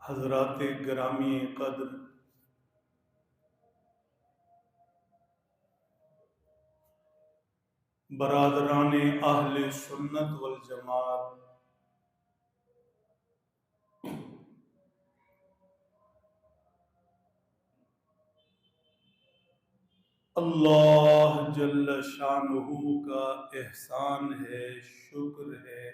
हजरात ग्रामी कद्र, बरादरान अहले सुन्नत वल जमात, अल्लाह जल्ल शानुहु का एहसान है, शुक्र है।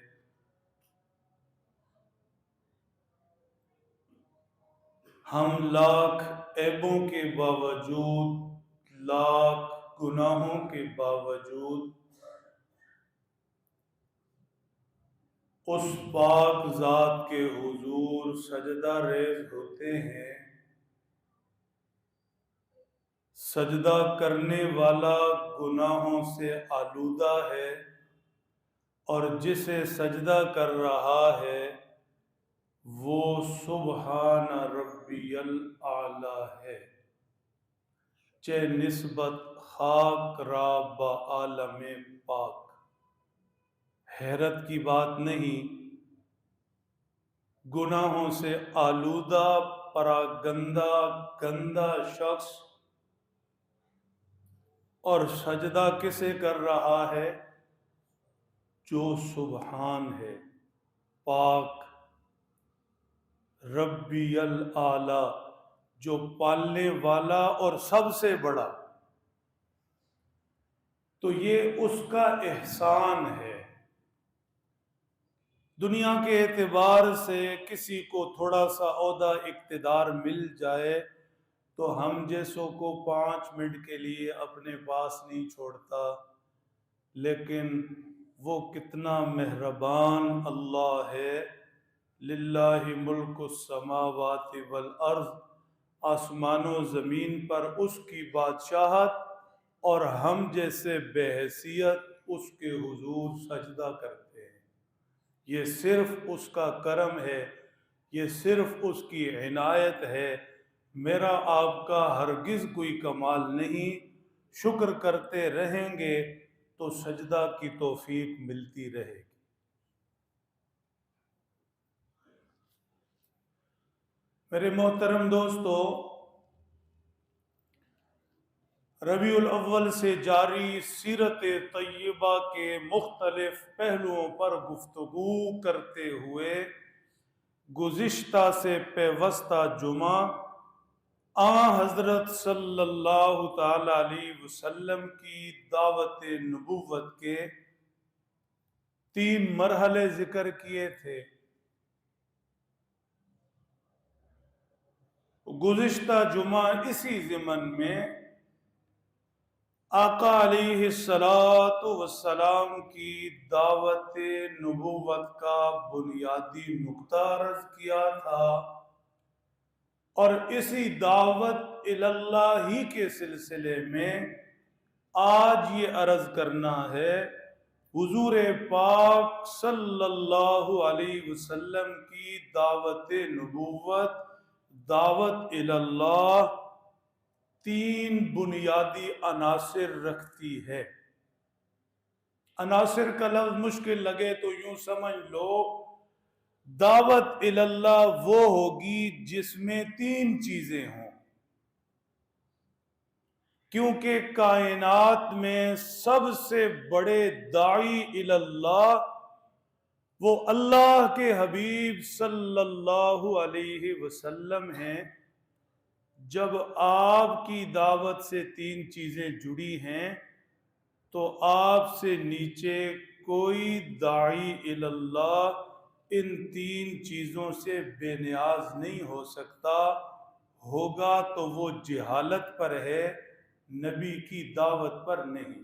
हम लाख ऐबों के बावजूद, लाख गुनाहों के बावजूद उस पाक ज़ात के हुजूर सजदा रेज़ होते हैं। सजदा करने वाला गुनाहों से आलूदा है और जिसे सजदा कर रहा है वो सुबहान रब्बियल आला है। चे निस्बत खाक रा बा आलम पाक। हैरत की बात नहीं, गुनाहों से आलूदा परागंदा गंदा शख्स और सजदा किसे कर रहा है? जो सुबहान है, पाक, रब्बियल आला, जो पालने वाला और सबसे बड़ा। तो ये उसका एहसान है। दुनिया के एतबार से किसी को थोड़ा सा ओहदा इक्तदार मिल जाए तो हम जैसों को 5 मिनट के लिए अपने पास नहीं छोड़ता, लेकिन वो कितना मेहरबान अल्लाह है। लिल्लाहि मुल्कु समावाति वल अर्ज़, आसमानों ज़मीन पर उसकी बादशाहत और हम जैसे बेहैसियत उसके हुजूर सजदा करते हैं। ये सिर्फ उसका करम है, ये सिर्फ उसकी इनायत है। मेरा आपका हरगिज़ कोई कमाल नहीं। शुक्र करते रहेंगे तो सजदा की तौफीक मिलती रहेगी। मेरे मोहतरम दोस्तों, रबीउल अव्वल से जारी सीरत तय्यबा के मुख्तलिफ पहलुओं पर गुफ्तगू करते हुए गुज़िश्ता से पेवस्ता जुमा हज़रत सल्लल्लाहु ताला अलैहि वसल्लम की दावत नबूवत के 3 मरहले जिक्र किए थे। गुज़िश्ता जुमा इसी ज़िमन में आका अलैहिस्सलातु वस्सलाम की दावत नबूवत का बुनियादी नुक्ता अर्ज किया था और इसी दावत इलल्लाह ही के सिलसिले में आज ये अर्ज करना है, हुजूर पाक सल्लल्लाहु अलैहि वसल्लम की दावत नबूवत, दावत इलल्लाह 3 बुनियादी अनासिर रखती है। अनासिर का लफ्ज मुश्किल लगे तो यूं समझ लो, दावत इलल्लाह वो होगी जिसमें 3 चीजें हों, क्योंकि कायनात में सबसे बड़े दाई इलल्लाह वो अल्लाह के हबीब सल्लल्लाहु अलैहि वसल्लम हैं। जब आपकी दावत से 3 चीजें जुड़ी हैं तो आपसे नीचे कोई दाई इलल्लाह इन 3 चीजों से बेनियाज नहीं हो सकता। होगा तो वो जिहालत पर है, नबी की दावत पर नहीं।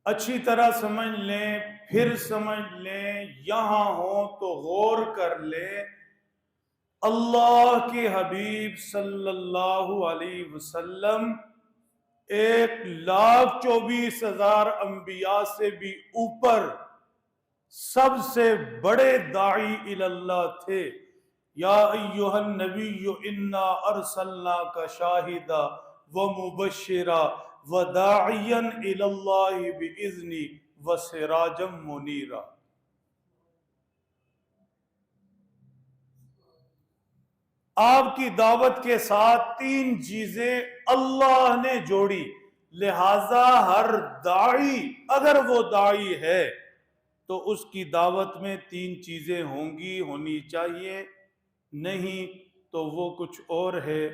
अच्छी तरह समझ लें, फिर समझ लें, यहां हो तो गौर कर लें। अल्लाह के हबीब सल्लल्लाहु अलैहि वसल्लम 1,24,000 अंबिया से भी ऊपर सबसे बड़े दाई इलल्लाह थे। या अय्युहन नबिय्यु इन्ना अरसलनाका शाहिदा व मुबश्शिरा व दाइयन इलल्लाहि बिइज़्नी व सिराजम मुनीरा। आपकी दावत के साथ तीन चीजें अल्लाह ने जोड़ी, लिहाजा हर दाई, अगर वो दाई है तो उसकी दावत में तीन चीजें होनी चाहिए, नहीं तो वो कुछ और है,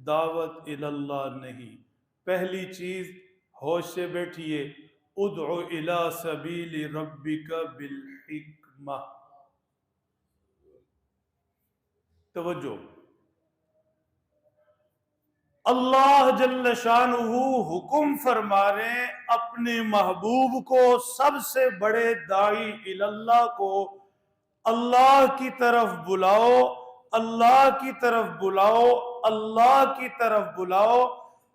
दावत इल्लल्लाह नहीं। पहली चीज, होश से बैठिए, उदउ इला सबीली रब्बिका बिल हिक्मा। तवज्जो, अल्लाह जल्ल शानुहु हुक्म फरमा रहे हैं अपने महबूब को, सबसे बड़े दाई इल्लल्लाह को, अल्लाह की तरफ बुलाओ, अल्लाह की तरफ बुलाओ, अल्लाह की तरफ बुलाओ।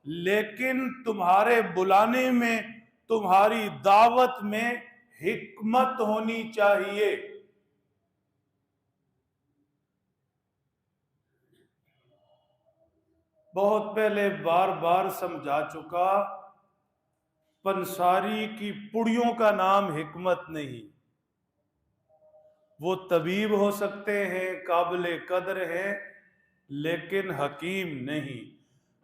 लेकिन तुम्हारे बुलाने में, तुम्हारी दावत में हिकमत होनी चाहिए। बहुत पहले बार बार समझा चुका, पंसारी की पुड़ियों का नाम हिकमत नहीं। वो तबीब हो सकते हैं, काबिल कदर हैं, लेकिन हकीम नहीं।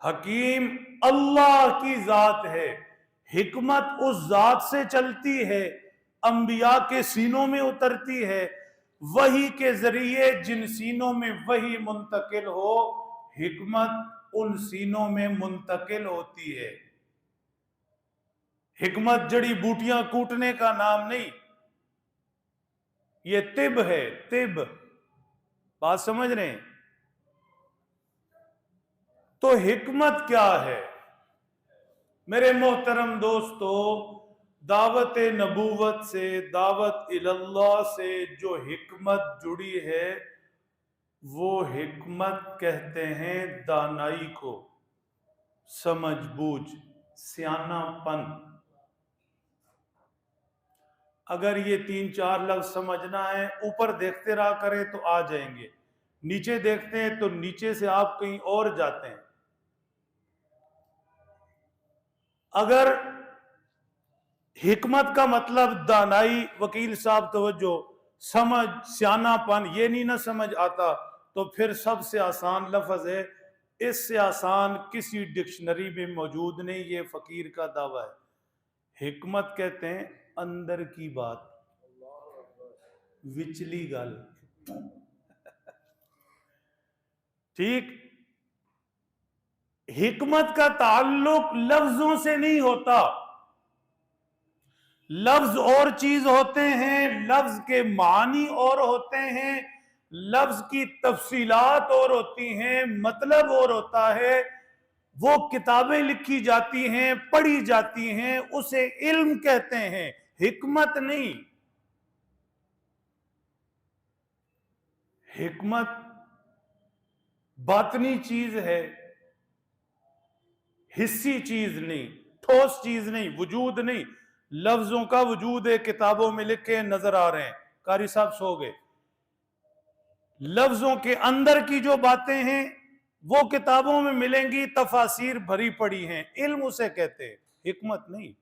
हकीम अल्लाह की जात है, हिकमत उस जात से चलती है, अंबिया के सीनों में उतरती है, वही के जरिए जिन सीनों में वही मुंतकिल हो, हिकमत उन सीनों में मुंतकिल होती है। हिकमत जड़ी बूटियां कूटने का नाम नहीं, ये तिब है, तिब। बात समझ रहे हैं? तो हिकमत क्या है मेरे मोहतरम दोस्तों? दावत नबूवत से, दावत इल्लल्लाह से जो हिकमत जुड़ी है, वो हिकमत कहते हैं दानाई को, समझबूझ, सियानापन। अगर ये तीन चार लफ्ज समझना है, ऊपर देखते रहा करें तो आ जाएंगे, नीचे देखते हैं तो नीचे से आप कहीं और जाते हैं। अगर हिकमत का मतलब दानाई, वकील साहब तवज्जो, समझ, सियानापन, ये नहीं ना समझ आता, तो फिर सबसे आसान लफ्ज है, इससे आसान किसी डिक्शनरी में मौजूद नहीं, ये फकीर का दावा है। हिकमत कहते हैं अंदर की बात, विचली गल। ठीक, हिकमत का ताल्लुक लफ्जों से नहीं होता। लफ्ज और चीज होते हैं, लफ्ज के मानी और होते हैं, लफ्ज की तफसीलात और होती हैं, मतलब और होता है। वो किताबें लिखी जाती हैं, पढ़ी जाती हैं, उसे इल्म कहते हैं, हिकमत नहीं। हिकमत बातनी चीज है, हिस्सी चीज नहीं, ठोस चीज नहीं, वजूद नहीं। लफ्जों का वजूद है, किताबों में लिखे नजर आ रहे हैं, कारी साहब सो गए। लफ्जों के अंदर की जो बातें हैं वो किताबों में मिलेंगी, तफासिर भरी पड़ी हैं, इल्म उसे कहते हैं, हिकमत नहीं।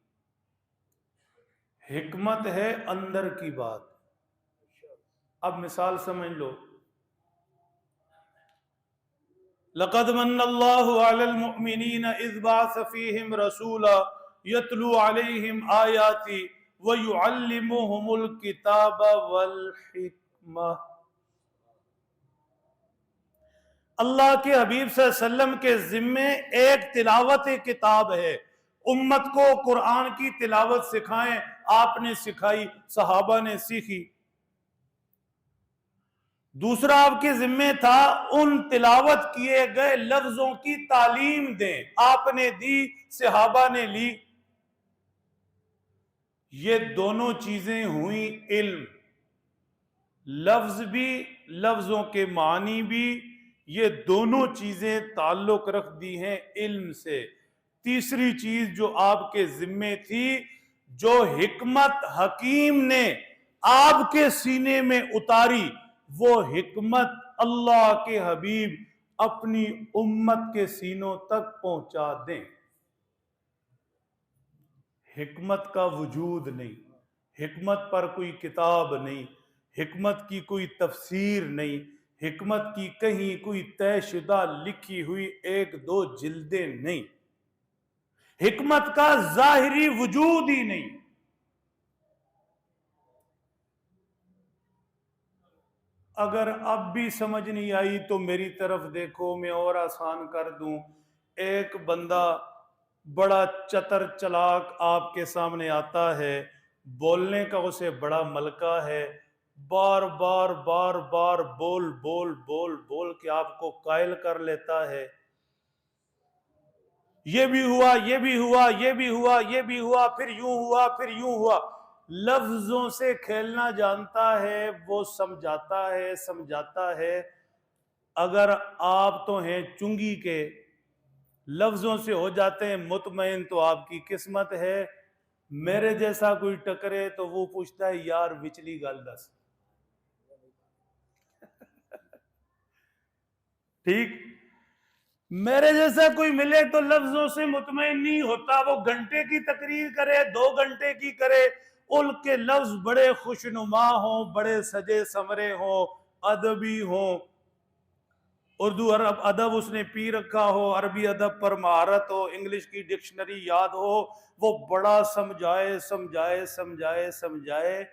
हिकमत है अंदर की बात। अब मिसाल समझ लो, लक़द मन्नल्लाहु अलल मुअमिनीन इज़ बअस फ़ीहिम रसूला यतलू अलैहिम आयाति व युअल्लिमुहुमुल किताब वल हिकमा। अल्लाह के हबीब सल्लल्लाहु अलैहि वसल्लम के जिम्मे एक तिलावत किताब है, उम्मत को कुरान की तिलावत सिखाएं। आपने सिखाई, सहाबा ने सीखी। दूसरा आपके जिम्मे था उन तिलावत किए गए लफ्जों की तालीम दें, आपने दी, सहाबा ने ली। ये दोनों चीजें हुई इल्म, लफ्ज भी, लफ्जों के मानी भी, ये दोनों चीजें ताल्लुक रख दी हैं इल्म से। तीसरी चीज जो आपके जिम्मे थी, जो हिकमत हकीम ने आपके सीने में उतारी, वो हिकमत अल्लाह के हबीब अपनी उम्मत के सीनों तक पहुंचा दें। हिकमत का वजूद नहीं, हिकमत पर कोई किताब नहीं, हिकमत की कोई तफसीर नहीं, हिकमत की कहीं कोई तयशुदा लिखी हुई एक दो जिल्दें नहीं, हिकमत का जाहिरी वजूद ही नहीं। अगर अब भी समझ नहीं आई तो मेरी तरफ देखो, मैं और आसान कर दूं। एक बंदा बड़ा चतर चलाक आपके सामने आता है, बोलने का उसे बड़ा मलका है, बार बार बार बार बोल बोल बोल बोल के आपको कायल कर लेता है। ये भी हुआ, ये भी हुआ, ये भी हुआ, ये भी हुआ, फिर यूं हुआ, फिर यूं हुआ। लफ्जों से खेलना जानता है, वो समझाता है, समझाता है। अगर आप तो हैं चुंगी के, लफ्जों से हो जाते हैं मुतमईन, तो आपकी किस्मत है। मेरे जैसा कोई टकरे तो वो पूछता है यार विचली गल दस। ठीक, मेरे जैसा कोई मिले तो लफ्जों से मुतमईन नहीं होता। वो घंटे की तकरीर करे, 2 घंटे की करे, उनके लफ्ज बड़े खुशनुमा हो, बड़े सजे समरे हो, अदबी हो, उर्दू अरब अदब उसने पी रखा हो, अरबी अदब पर महारत हो, इंग्लिश की डिक्शनरी याद हो, वो बड़ा समझाए समझाए समझाए समझाए।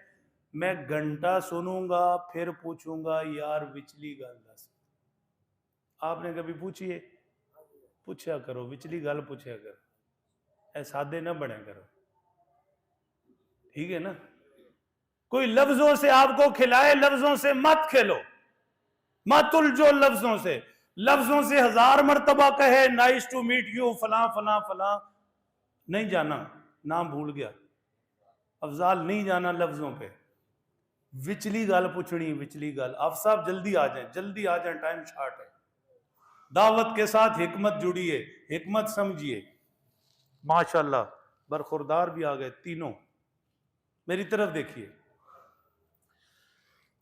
मैं घंटा सुनूंगा, फिर पूछूंगा यार विचली गल दस। आपने कभी पूछिए? पूछा करो, विचली गल पूछा करो, ऐ सादे ना बने करो, ठीक है ना। कोई लफ्जों से आपको खिलाए, लफ्जों से मत खेलो, मत उलझो लफ्जों से। लफ्जों से 1000 मरतबा कहे नाइस टू मीट यू, फला फला फला, नहीं जाना, नाम भूल गया, अफजाल नहीं जाना लफ्जों पे। विचली गल पूछनी, विचली गल। आप साहब जल्दी आ जाएं, जल्दी आ जाएं, टाइम शॉर्ट है। दावत के साथ हिकमत जुड़िए, हिकमत समझिए। माशाल्लाह बरखुरदार भी आ गए तीनों। मेरी तरफ देखिए,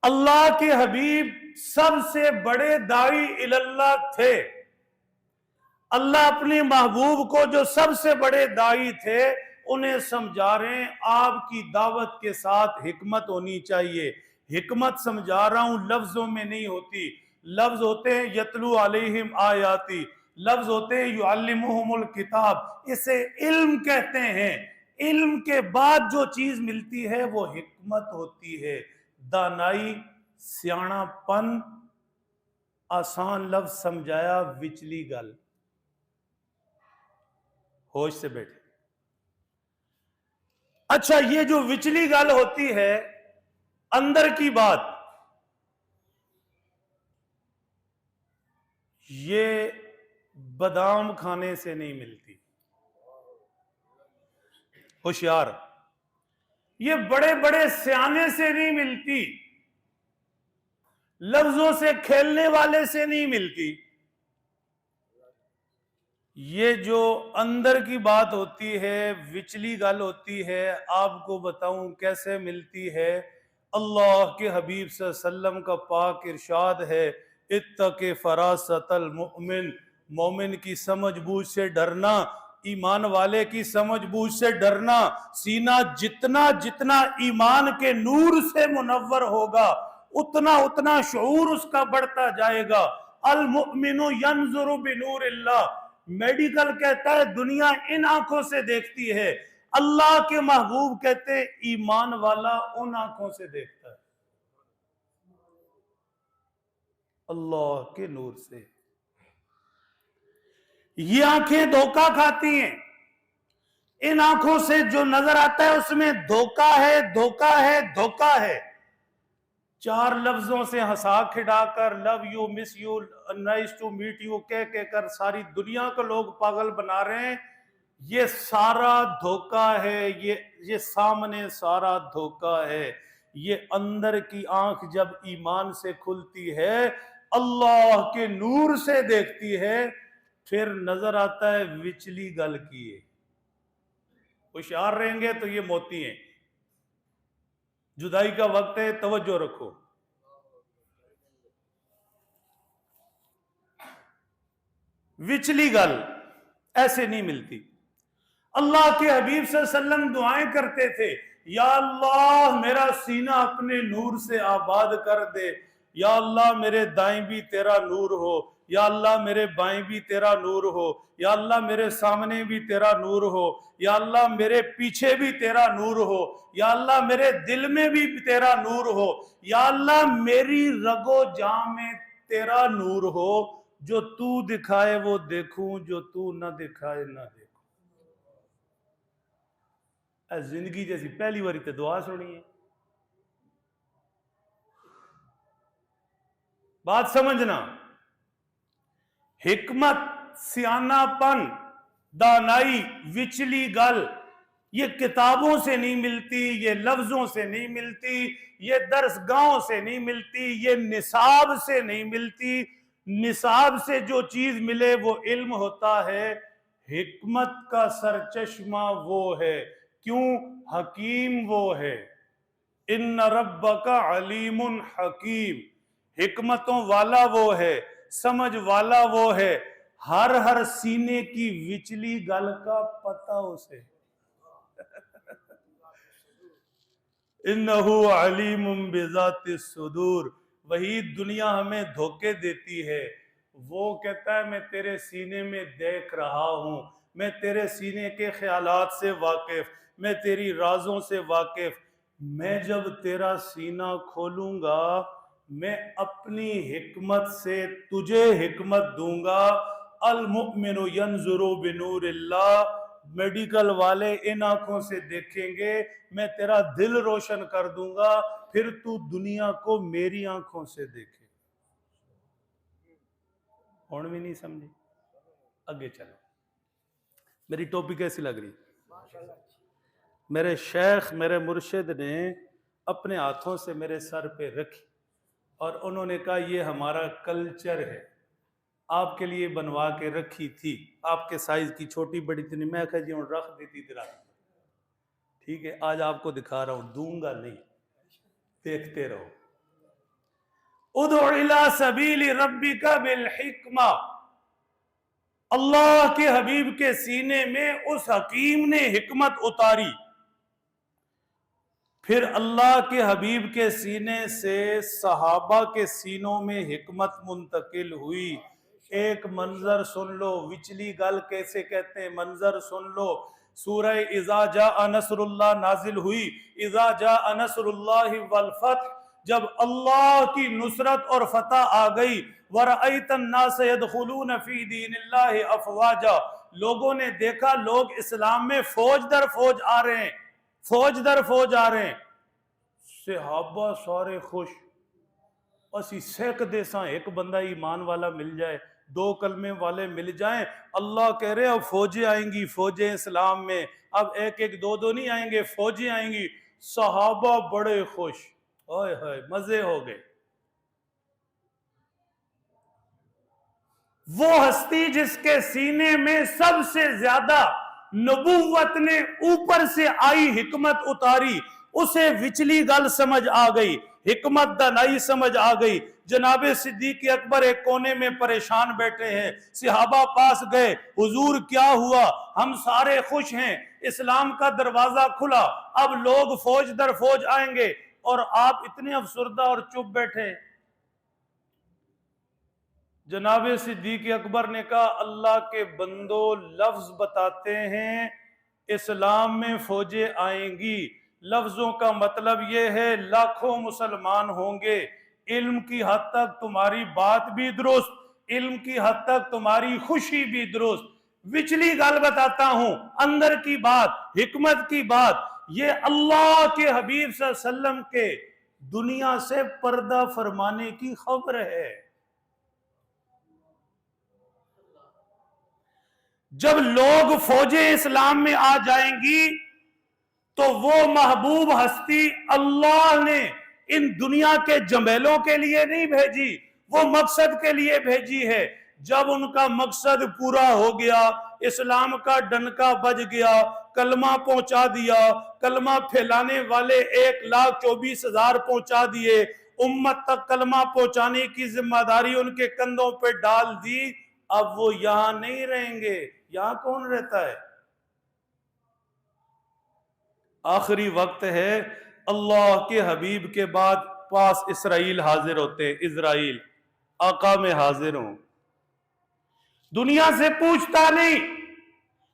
अल्लाह के हबीब सबसे बड़े दाई इल्लाह थे। अल्लाह अपने महबूब को जो सबसे बड़े दाई थे उन्हें समझा रहे हैं, आपकी दावत के साथ हिकमत होनी चाहिए। हिकमत समझा रहा हूं, लफ्जों में नहीं होती। लफ्ज होते हैं यतलू अलैहिम आयाती, लफ्ज होते हैं युअल्लिमुहुमुल किताब, इसे इल्म कहते हैं। इल्म के बाद जो चीज मिलती है वो हिकमत होती है, दानाई, सियाणापन। आसान लफ्ज समझाया, विचली गल। होश से बैठे। अच्छा, ये जो विचली गल होती है, अंदर की बात, ये बादाम खाने से नहीं मिलती। होशियार, ये बड़े बड़े सियाने से नहीं मिलती, लफ्जों से खेलने वाले से नहीं मिलती। ये जो अंदर की बात होती है, विचली गल होती है, आपको बताऊं कैसे मिलती है। अल्लाह के हबीब सल्लल्लाहु अलैहि वसल्लम का पाक इरशाद है, इत्तके फरासतल मुमिन, मोमिन की समझबूझ से डरना, ईमान वाले की समझबूझ से डरना। सीना जितना जितना ईमान के नूर से मुनव्वर होगा, उतना उतना शऊर उसका बढ़ता जाएगा। अल मुमिनु यंजुरु बिनूरिल्लाह, मेडिकल कहता है दुनिया इन आंखों से देखती है, अल्लाह के महबूब कहते हैं ईमान वाला उन आंखों से देखता है, अल्लाह के नूर से। ये आंखें धोखा खाती हैं, इन आंखों से जो नजर आता है उसमें धोखा है, धोखा है, धोखा है। 4 लफ्जों से हंसा खिड़ाकर, love you, miss you, nice to meet you कह कर सारी दुनिया को लोग पागल बना रहे हैं। ये सारा धोखा है, ये सामने सारा धोखा है। ये अंदर की आंख जब ईमान से खुलती है, अल्लाह के नूर से देखती है, फिर नजर आता है विचली गल की है। होशियार रहेंगे तो ये मोती हैं। जुदाई का वक्त है, तवज्जो रखो। विचली गल ऐसे नहीं मिलती। अल्लाह के हबीब सल्लल्लाहु अलैहि वसल्लम दुआएं करते थे, या अल्लाह मेरा सीना अपने नूर से आबाद कर दे, या अल्लाह मेरे दाएं भी तेरा नूर हो, या अल्लाह मेरे बाएं भी तेरा नूर हो, या अल्लाह मेरे सामने भी तेरा नूर हो, या अल्लाह मेरे पीछे भी तेरा नूर हो, या अल्लाह मेरे दिल में भी तेरा नूर हो, या अल्लाह मेरी रगो जां में तेरा नूर हो। जो तू दिखाए वो देखूं, जो तू ना दिखाए ना देखूं। जिंदगी जैसी पहली बारी तो दुआ सुनी है। बात समझना, हिकमत, सियानापन, दानाई, विचली गल ये किताबों से नहीं मिलती, ये लफ्जों से नहीं मिलती, ये दरसगाहों से नहीं मिलती, ये निसाब से नहीं मिलती। निसाब से जो चीज मिले वो इल्म होता है। हिकमत का सरचश्मा वो है, क्यों? हकीम वो है। इन्न रब्बका अलीमुन हकीम, हिकमतों वाला वो है, समझ वाला वो है, हर सीने की विचली गल का पता उसे। इन्नहु अलीमुम बिज़ाति सुदूर। वही दुनिया हमें धोखे देती है। वो कहता है मैं तेरे सीने में देख रहा हूं, मैं तेरे सीने के ख्यालात से वाकिफ, मैं तेरी राजों से वाकिफ। मैं जब तेरा सीना खोलूंगा, मैं अपनी हिकमत से तुझे हिकमत दूंगा। अल मुमिनु यंजुरु बिनूरिल्लाह, मेडिकल वाले इन आंखों से देखेंगे, मैं तेरा दिल रोशन कर दूंगा, फिर तू दुनिया को मेरी आंखों से देखे। और भी नहीं समझे? आगे चलो, मेरी टोपी कैसी लग रही? मेरे शेख, मेरे मुर्शिद ने अपने हाथों से मेरे सर पे रखी और उन्होंने कहा ये हमारा कल्चर है, आपके लिए बनवा के रखी थी, आपके साइज की छोटी बड़ी थी। मैं कहा जी रख देती तेरा, ठीक है आज आपको दिखा रहा हूं, दूंगा नहीं, देखते रहो। उदउ इला सबीली रब्बिका बिल हिकमा, अल्लाह के हबीब के सीने में उस हकीम ने हिकमत उतारी। फिर अल्लाह के हबीब के सीने से सहाबा के सीनों में हिकमत मुंतकिल हुई। एक मंजर सुन लो, विचली गल कैसे कहते हैं, मंजर सुन लो। सूरह इज़ा जा नसरुल्लाह नाजिल हुई। इज़ा जा नसरुल्लाहि वल फतह, जब अल्लाह की नुसरत और फतह आ गई। वरअयतन नास यदखुलून फी दीनिल्लाहि अफवाजा, लोगों ने देखा लोग इस्लाम में फौज दर फौज आ रहे हैं, फौज दर फौज आ रहे हैं। सहाबा सारे खुश, असी सेक देसा एक बंदा ईमान वाला मिल जाए, दो कलमे वाले मिल जाएं। अल्लाह कह रहे अब फौजें आएंगी, फौजें इस्लाम में, अब एक एक दो दो नहीं आएंगे, फौजें आएंगी। सहाबा बड़े खुश, ओए होए मजे हो गए। वो हस्ती जिसके सीने में सबसे ज्यादा नबूवत ने ऊपर से आई हिकमत उतारी, उसे विचली गल समझ आ गई, हिकमत दानाई समझ आ गई। जनाबे सिद्दीक अकबर एक कोने में परेशान बैठे हैं, सहाबा पास गए, हुजूर क्या हुआ? हम सारे खुश हैं, इस्लाम का दरवाजा खुला, अब लोग फौज दर फौज आएंगे और आप इतने अफसरदा और चुप बैठे। जनाबे सिद्दीक अकबर ने कहा अल्लाह के बंदो, लफ्ज बताते हैं इस्लाम में फौजें आएंगी, लफ्जों का मतलब यह है लाखों मुसलमान होंगे। इल्म की हद तक तुम्हारी बात भी दुरुस्त, इल्म की हद तक तुम्हारी खुशी भी दुरुस्त। विचली गल बताता हूं, अंदर की बात, हिकमत की बात, ये अल्लाह के हबीब सल्लल्लाहु अलैहि वसल्लम के दुनिया से पर्दा फरमाने की खबर है। जब लोग फौजें इस्लाम में आ जाएंगी तो वो महबूब हस्ती अल्लाह ने इन दुनिया के जमेलों के लिए नहीं भेजी, वो मकसद के लिए भेजी है। जब उनका मकसद पूरा हो गया, इस्लाम का डंका बज गया, कलमा पहुंचा दिया, कलमा फैलाने वाले 1,24,000 पहुंचा दिए, उम्मत तक कलमा पहुंचाने की जिम्मेदारी उनके कंधों पे डाल दी। अब वो यहां नहीं रहेंगे, यहां कौन रहता है? आखिरी वक्त है, अल्लाह के हबीब के बाद पास इसराइल हाजिर होते, इजराइल आका में हाजिर हूं, दुनिया से पूछता नहीं,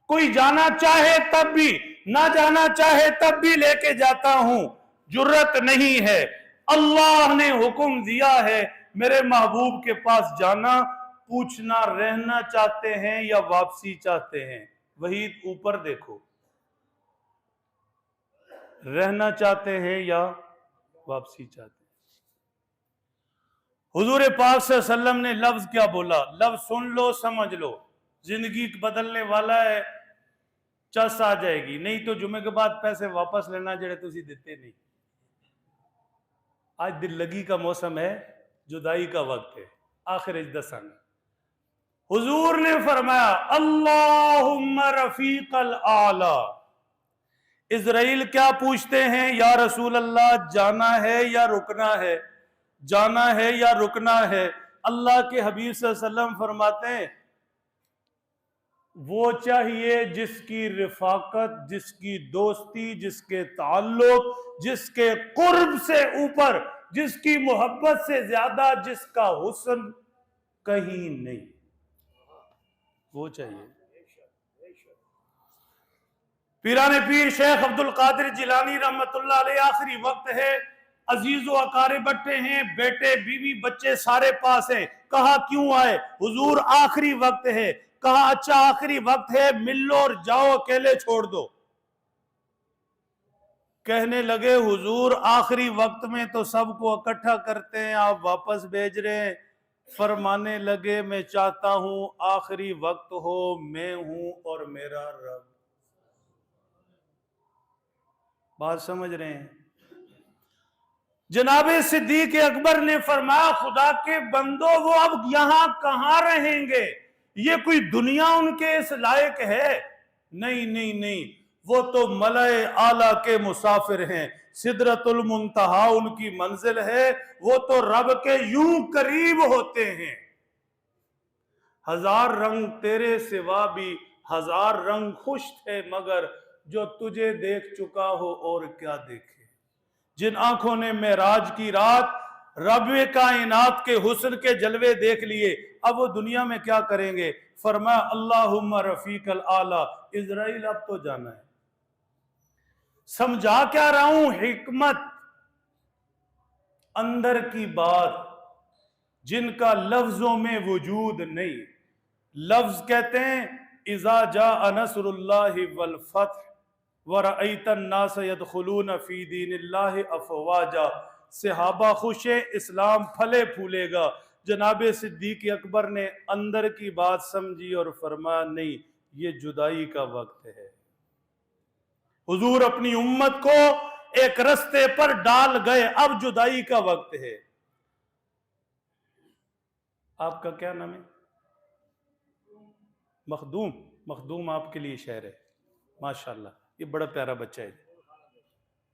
कोई जाना चाहे तब भी, ना जाना चाहे तब भी लेके जाता हूं, जुर्रत नहीं है। अल्लाह ने हुक्म दिया है मेरे महबूब के पास जाना, पूछना रहना चाहते हैं या वापसी चाहते हैं। वही ऊपर देखो, रहना चाहते हैं या वापसी चाहते हैं। हुजूर पाक सल्लल्लाहु अलैहि वसल्लम ने लफ्ज क्या बोला, लफ्ज सुन लो समझ लो, जिंदगी बदलने वाला है, चस आ जाएगी, नहीं तो जुमे के बाद पैसे वापस लेना जेड़े तुसी देते नहीं। आज दिल लगी का मौसम है, जुदाई का वक्त है, आखिर दसन हुजूर ने फरमाया अल्लाहुम्मा रफीकल आला। इजराइल क्या पूछते हैं, या रसूल अल्लाह जाना है या रुकना है, जाना है या रुकना है। अल्लाह के हबीब सल्लल्लाहु अलैहि वसल्लम फरमाते हैं वो चाहिए जिसकी रिफाकत, जिसकी दोस्ती, जिसके ताल्लुक, जिसके कुर्ब से ऊपर, जिसकी मोहब्बत से ज्यादा जिसका हुस्न कहीं नहीं, वो चाहिए। पीराने पीर शेख अब्दुल कादिर जिलानी रहमतुल्लाह अलैह, आखिरी वक्त है, अजीजो अकारे बट्टे हैं, बेटे बीवी बच्चे सारे पास हैं। कहा क्यों आए, हुजूर आखिरी वक्त है। कहा अच्छा आखिरी वक्त है, मिल लो और जाओ, अकेले छोड़ दो। कहने लगे हुजूर आखिरी वक्त में तो सबको इकट्ठा करते हैं, आप वापस भेज रहे हैं। फरमाने लगे मैं चाहता हूं आखिरी वक्त हो, मैं हूं और मेरा रब। बात समझ रहे हैं? जनाबे सिद्दीक अकबर ने फरमाया खुदा के बंदो वो अब यहां कहां रहेंगे, ये कोई दुनिया उनके इस लायक है? नहीं नहीं नहीं, वो तो मलाए आला के मुसाफिर हैं, सिदरतुल मुंतहा उनकी मंजिल है, वो तो रब के यूं करीब होते हैं। हजार रंग तेरे सिवा भी हजार रंग खुश थे, मगर जो तुझे देख चुका हो और क्या देखे। जिन आंखों ने मेराज की रात रब कायनात के हुस्न के जलवे देख लिए, अब वो दुनिया में क्या करेंगे? फरमाया अल्लाहुम्मा रफीकल आला। इजराइल अब तो जाना है। समझा क्या रहा हूं, हिकमत अंदर की बात जिनका लफ्जों में वजूद नहीं। लफ्ज कहते हैं इज़ा जा नसरुल्लाहि वल फतह वरअयतन नास यदखुलून फी दीनिल्लाहि अफवाजा। सहाबा खुश है, इस्लाम फले फूलेगा। जनाबे सिद्दीक अकबर ने अंदर की बात समझी और फरमाया नहीं, ये जुदाई का वक्त है। हुजूर अपनी उम्मत को एक रास्ते पर डाल गए, अब जुदाई का वक्त है। आपका क्या नाम है? मखदूम। मखदूम आपके लिए शहर है, माशाल्लाह, ये बड़ा प्यारा बच्चा है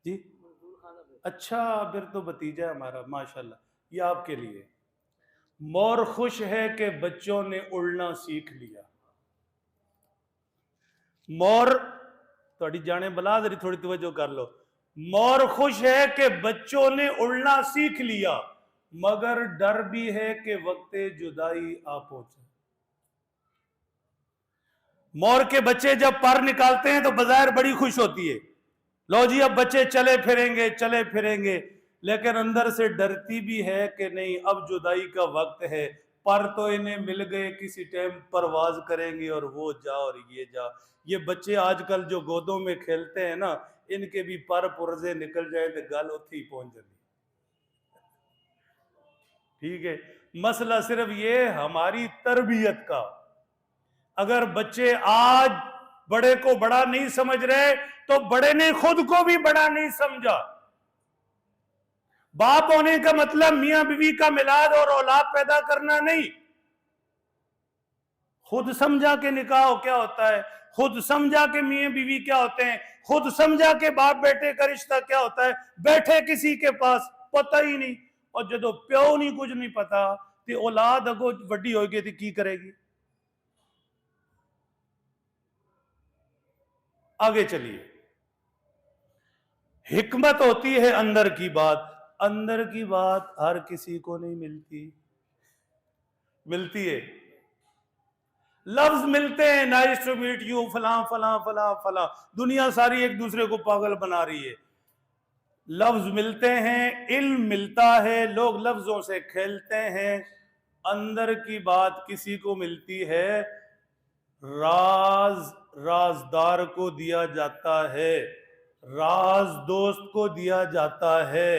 जी। अच्छा, फिर तो भतीजा है हमारा, माशाल्लाह, ये आपके लिए। मोर खुश है कि बच्चों ने उड़ना सीख लिया। मोर थोड़ी जाने बला दरी, थोड़ी तवज्जो कर लो। मोर खुश है कि बच्चों ने उड़ना सीख लिया, मगर डर भी है कि वक्त जुदाई आ पहुंचे। मोर के बच्चे जब पर निकालते हैं तो बाजार बड़ी खुश होती है, लो जी अब बच्चे चले फिरेंगे चले फिरेंगे, लेकिन अंदर से डरती भी है कि नहीं अब जुदाई का वक्त है। पर तो इन्हें मिल गए, किसी टाइम परवाज करेंगे और वो जा और ये जा। ये बच्चे आजकल जो गोदों में खेलते हैं ना, इनके भी पर पुरजे निकल जाए तो गल उठी ही पहुंच जाती। ठीक है, मसला सिर्फ ये हमारी तरबियत का। अगर बच्चे आज बड़े को बड़ा नहीं समझ रहे तो बड़े ने खुद को भी बड़ा नहीं समझा। बाप होने का मतलब मियां बीवी का मिलाद और औलाद पैदा करना नहीं। खुद समझा के निकाह क्या होता है, खुद समझा के मियां बीवी क्या होते हैं, खुद समझा के बाप बेटे का रिश्ता क्या होता है। बैठे किसी के पास पता ही नहीं, और जो प्यो नहीं कुछ नहीं पता तो औलाद अगो वड्डी होगी तो की करेगी। आगे चलिए, हिकमत होती है अंदर की बात। अंदर की बात हर किसी को नहीं मिलती, मिलती है। लफ्ज मिलते हैं, नाइस टू मीट यू, फला फला फला फला, दुनिया सारी एक दूसरे को पागल बना रही है। लफ्ज मिलते हैं, इल्म मिलता है, लोग लफ्जों से खेलते हैं। अंदर की बात किसी को मिलती है, राज राजदार को दिया जाता है, राज दोस्त को दिया जाता है।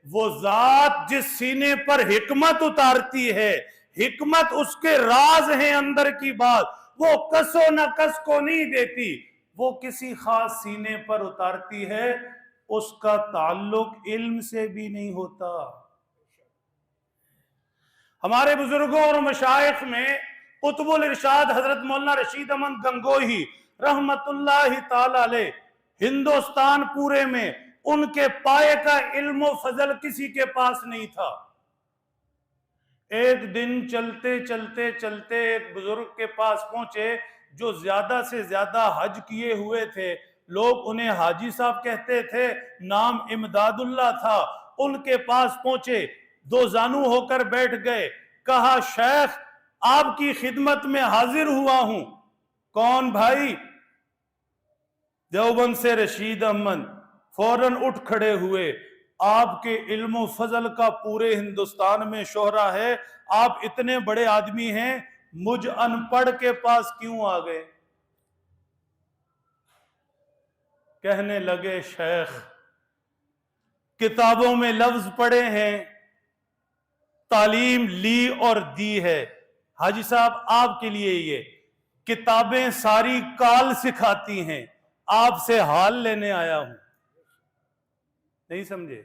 वो जात जिस सीने पर हिकमत उतारती है, हिकमत उसके राज है, अंदर की बात वो कसो न कस को नहीं देती, वो किसी खास सीने पर उतारती है, उसका ताल्लुक इल्म से भी नहीं होता। हमारे बुजुर्गों और मशाइख में कुतुबुल इरशाद हजरत मौलाना रशीद अहमद गंगोही रहमतुल्लाहि ताला अलैह, हिंदुस्तान पूरे में उनके पाए का इल्म फजल किसी के पास नहीं था। एक दिन चलते चलते चलते एक बुजुर्ग के पास पहुंचे जो ज्यादा से ज्यादा हज किए हुए थे, लोग उन्हें हाजी साहब कहते थे, नाम इमदादुल्लाह था। उनके पास पहुंचे, दो जानू होकर बैठ गए, कहा शेख आपकी खिदमत में हाजिर हुआ हूं। कौन भाई? देवबंद से रशीद अहमद। फौरन उठ खड़े हुए, आपके इल्म फजल का पूरे हिंदुस्तान में शोहरा है, आप इतने बड़े आदमी हैं, मुझ अनपढ़ के पास क्यों आ गए? कहने लगे शेख किताबों में लफ्ज पढ़े हैं, तालीम ली और दी है। हाजी साहब आपके लिए ये किताबें सारी काल सिखाती हैं, आपसे हाल लेने आया हूं। नहीं समझे?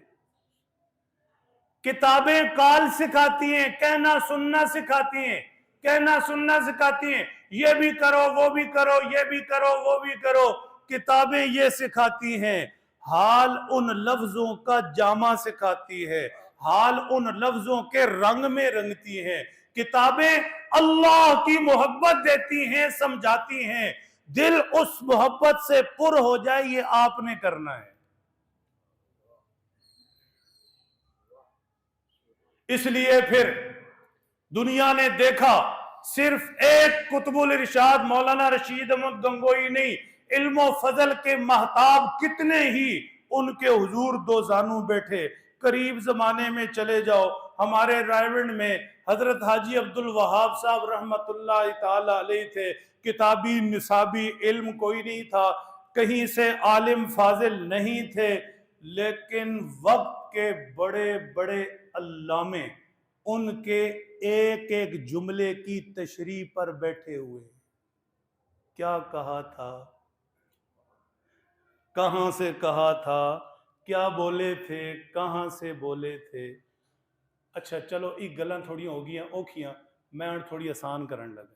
किताबें काल सिखाती हैं, कहना सुनना सिखाती हैं, कहना सुनना सिखाती हैं, ये भी करो वो भी करो, ये भी करो वो भी करो। किताबें ये सिखाती हैं, हाल उन लफ्जों का जामा सिखाती है, हाल उन लफ्जों के रंग में रंगती हैं। किताबें अल्लाह की मोहब्बत देती हैं, समझाती हैं, दिल उस मोहब्बत से पुर हो जाए, ये आपने करना है। इसलिए फिर दुनिया ने देखा सिर्फ एक कुतुबुल इरशाद मौलाना रशीद अहमद गंगोही नहीं, इल्म फजल के महताब कितने ही उनके हुजूर दो जानू बैठे। करीब जमाने में चले जाओ, हमारे रायविंड में हजरत हाजी अब्दुल वहाब साहब रहमतुल्लाह ताला अलैह थे। किताबी निसाबी इल्म कोई नहीं था, कहीं से आलिम फाजिल नहीं थे, लेकिन वक्त के बड़े बड़े अल्लामे उनके एक एक जुमले की तशरीह पर बैठे हुए। क्या कहा था, कहां से कहा था, क्या बोले थे, कहां से बोले थे। अच्छा चलो ये गल्लां थोड़ी हो गई औखियां, मैं थोड़ी आसान करन लगा।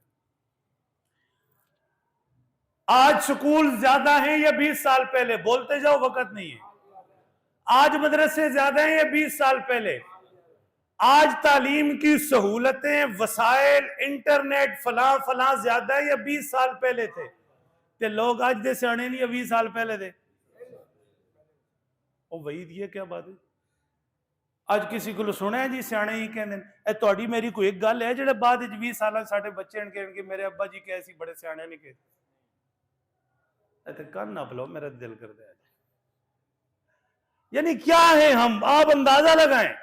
आज स्कूल ज्यादा हैं या 20 साल पहले? बोलते जाओ, वक्त नहीं है। आज मदरसे ज्यादा हैं या 20 साल पहले? आज तालीम की सहूलतें, वसाइल, इंटरनेट फला फला ज्यादा है या 20 साल पहले थे? ते लोग आज दे सियाने नहीं या 20 साल पहले थे? ओ वही ये क्या बात है? आज किसी को सुना है जी सियाने ही कहते थोड़ी मेरी कोई एक गल है जो बाद 20 साल साढ़े बच्चे के मेरे अब्बा जी कैसी बड़े सियाने नहीं कहते। कन ना बुलाओ, मेरा दिल कर दिया। यानी क्या है हम, आप अंदाजा लगाएं,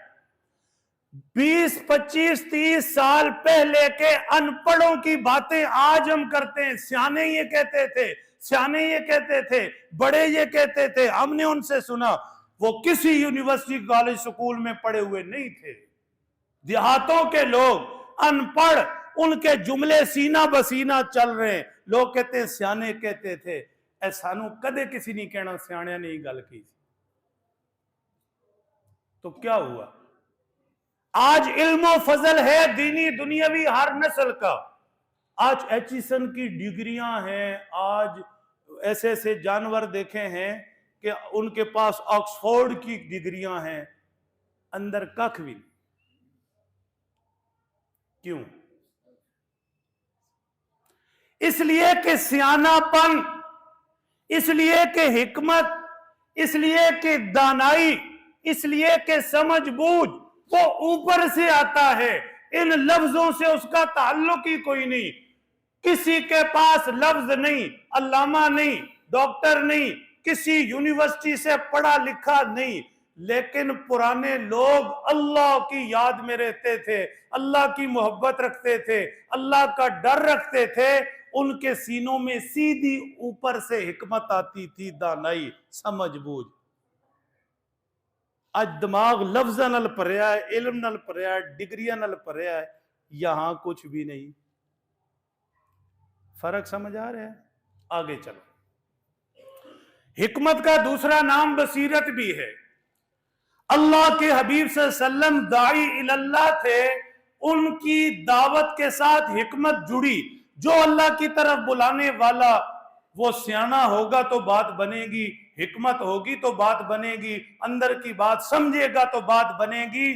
20, 25, 30 साल पहले के अनपढ़ों की बातें आज हम करते हैं। सियाने ये कहते थे, सियाने ये कहते थे, बड़े ये कहते थे, हमने उनसे सुना। वो किसी यूनिवर्सिटी कॉलेज स्कूल में पढ़े हुए नहीं थे, देहातों के लोग अनपढ़, उनके जुमले सीना बसीना चल रहे हैं। लोग कहते हैं सियाने कहते थे, सानू कदे किसी नहीं कहना सियाणिया ने गल की। तो क्या हुआ? आज इल्मो फजल है दीनी दुनियावी हर नस्ल का। आज एचिसन की डिग्रियां हैं, आज ऐसे ऐसे जानवर देखे हैं कि उनके पास ऑक्सफोर्ड की डिग्रियां हैं, अंदर कख भी। क्यों? इसलिए कि सियानापन, इसलिए कि हिकमत, इसलिए कि दानाई इसलिए कि समझबूझ वो ऊपर से आता है, इन लफ्जों से उसका ताल्लुक ही कोई नहीं। किसी के पास लफ्ज नहीं, अल्लामा नहीं, डॉक्टर नहीं, किसी यूनिवर्सिटी से पढ़ा लिखा नहीं, लेकिन पुराने लोग अल्लाह की याद में रहते थे, अल्लाह की मोहब्बत रखते थे, अल्लाह का डर रखते थे। उनके सीनों में सीधी ऊपर से हिकमत आती थी, दानाई, समझबूझ। आज दिमाग लफ्ज नल भरिया है, इल्म नल भरिया है, डिग्रियां नल भरिया है, यहां कुछ भी नहीं। फर्क समझ आ रहा है? आगे चलो। हिकमत का दूसरा नाम बसीरत भी है। अल्लाह के हबीब सल्लल्लाहु अलैहि वसल्लम दाई इल्लाह थे, उनकी दावत के साथ हिकमत जुड़ी। जो अल्लाह की तरफ बुलाने वाला वो सियाना होगा तो बात बनेगी, हिकमत होगी तो बात बनेगी, अंदर की बात समझेगा तो बात बनेगी।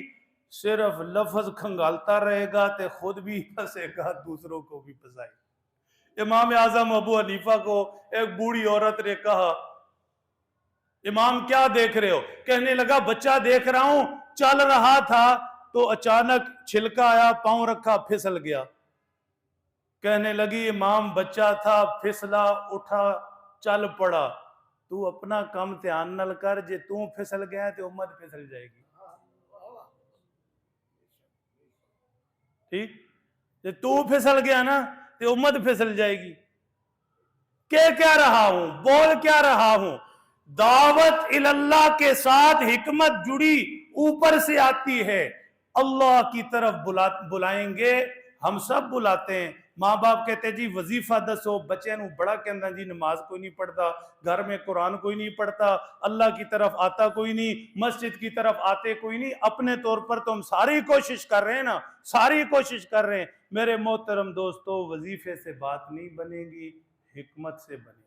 सिर्फ लफ्ज खंगालता रहेगा तो खुद भी फंसेगा, दूसरों को भी फंसाएगा। इमाम आजम अबू हनीफा को एक बूढ़ी औरत ने कहा, इमाम क्या देख रहे हो? कहने लगा, बच्चा देख रहा हूं, चल रहा था तो अचानक छिलका आया, पांव रखा, फिसल गया। कहने लगी, इमाम बच्चा था, फिसला, उठा, चल पड़ा। तू अपना काम ध्यान नल कर, जे तू फिसल गया तो उम्मत फिसल जाएगी। ठीक, जे तू फिसल गया ना तो उम्मत फिसल जाएगी। क्या रहा हूं, बोल क्या रहा हूं? दावत इल्लाह के साथ हिकमत जुड़ी, ऊपर से आती है। अल्लाह की तरफ बुलाएंगे, हम सब बुलाते हैं। माँ बाप कहते जी वजीफा दसो, बच्चे बड़ा कहना जी नमाज कोई नहीं पढ़ता, घर में कुरान कोई नहीं पढ़ता, अल्लाह की तरफ आता कोई नहीं, मस्जिद की तरफ आते कोई नहीं। अपने तौर पर तो हम सारी कोशिश कर रहे हैं ना, सारी कोशिश कर रहे हैं। मेरे मोहतरम दोस्तों, वजीफे से बात नहीं बनेगी, हिकमत से बनेगी।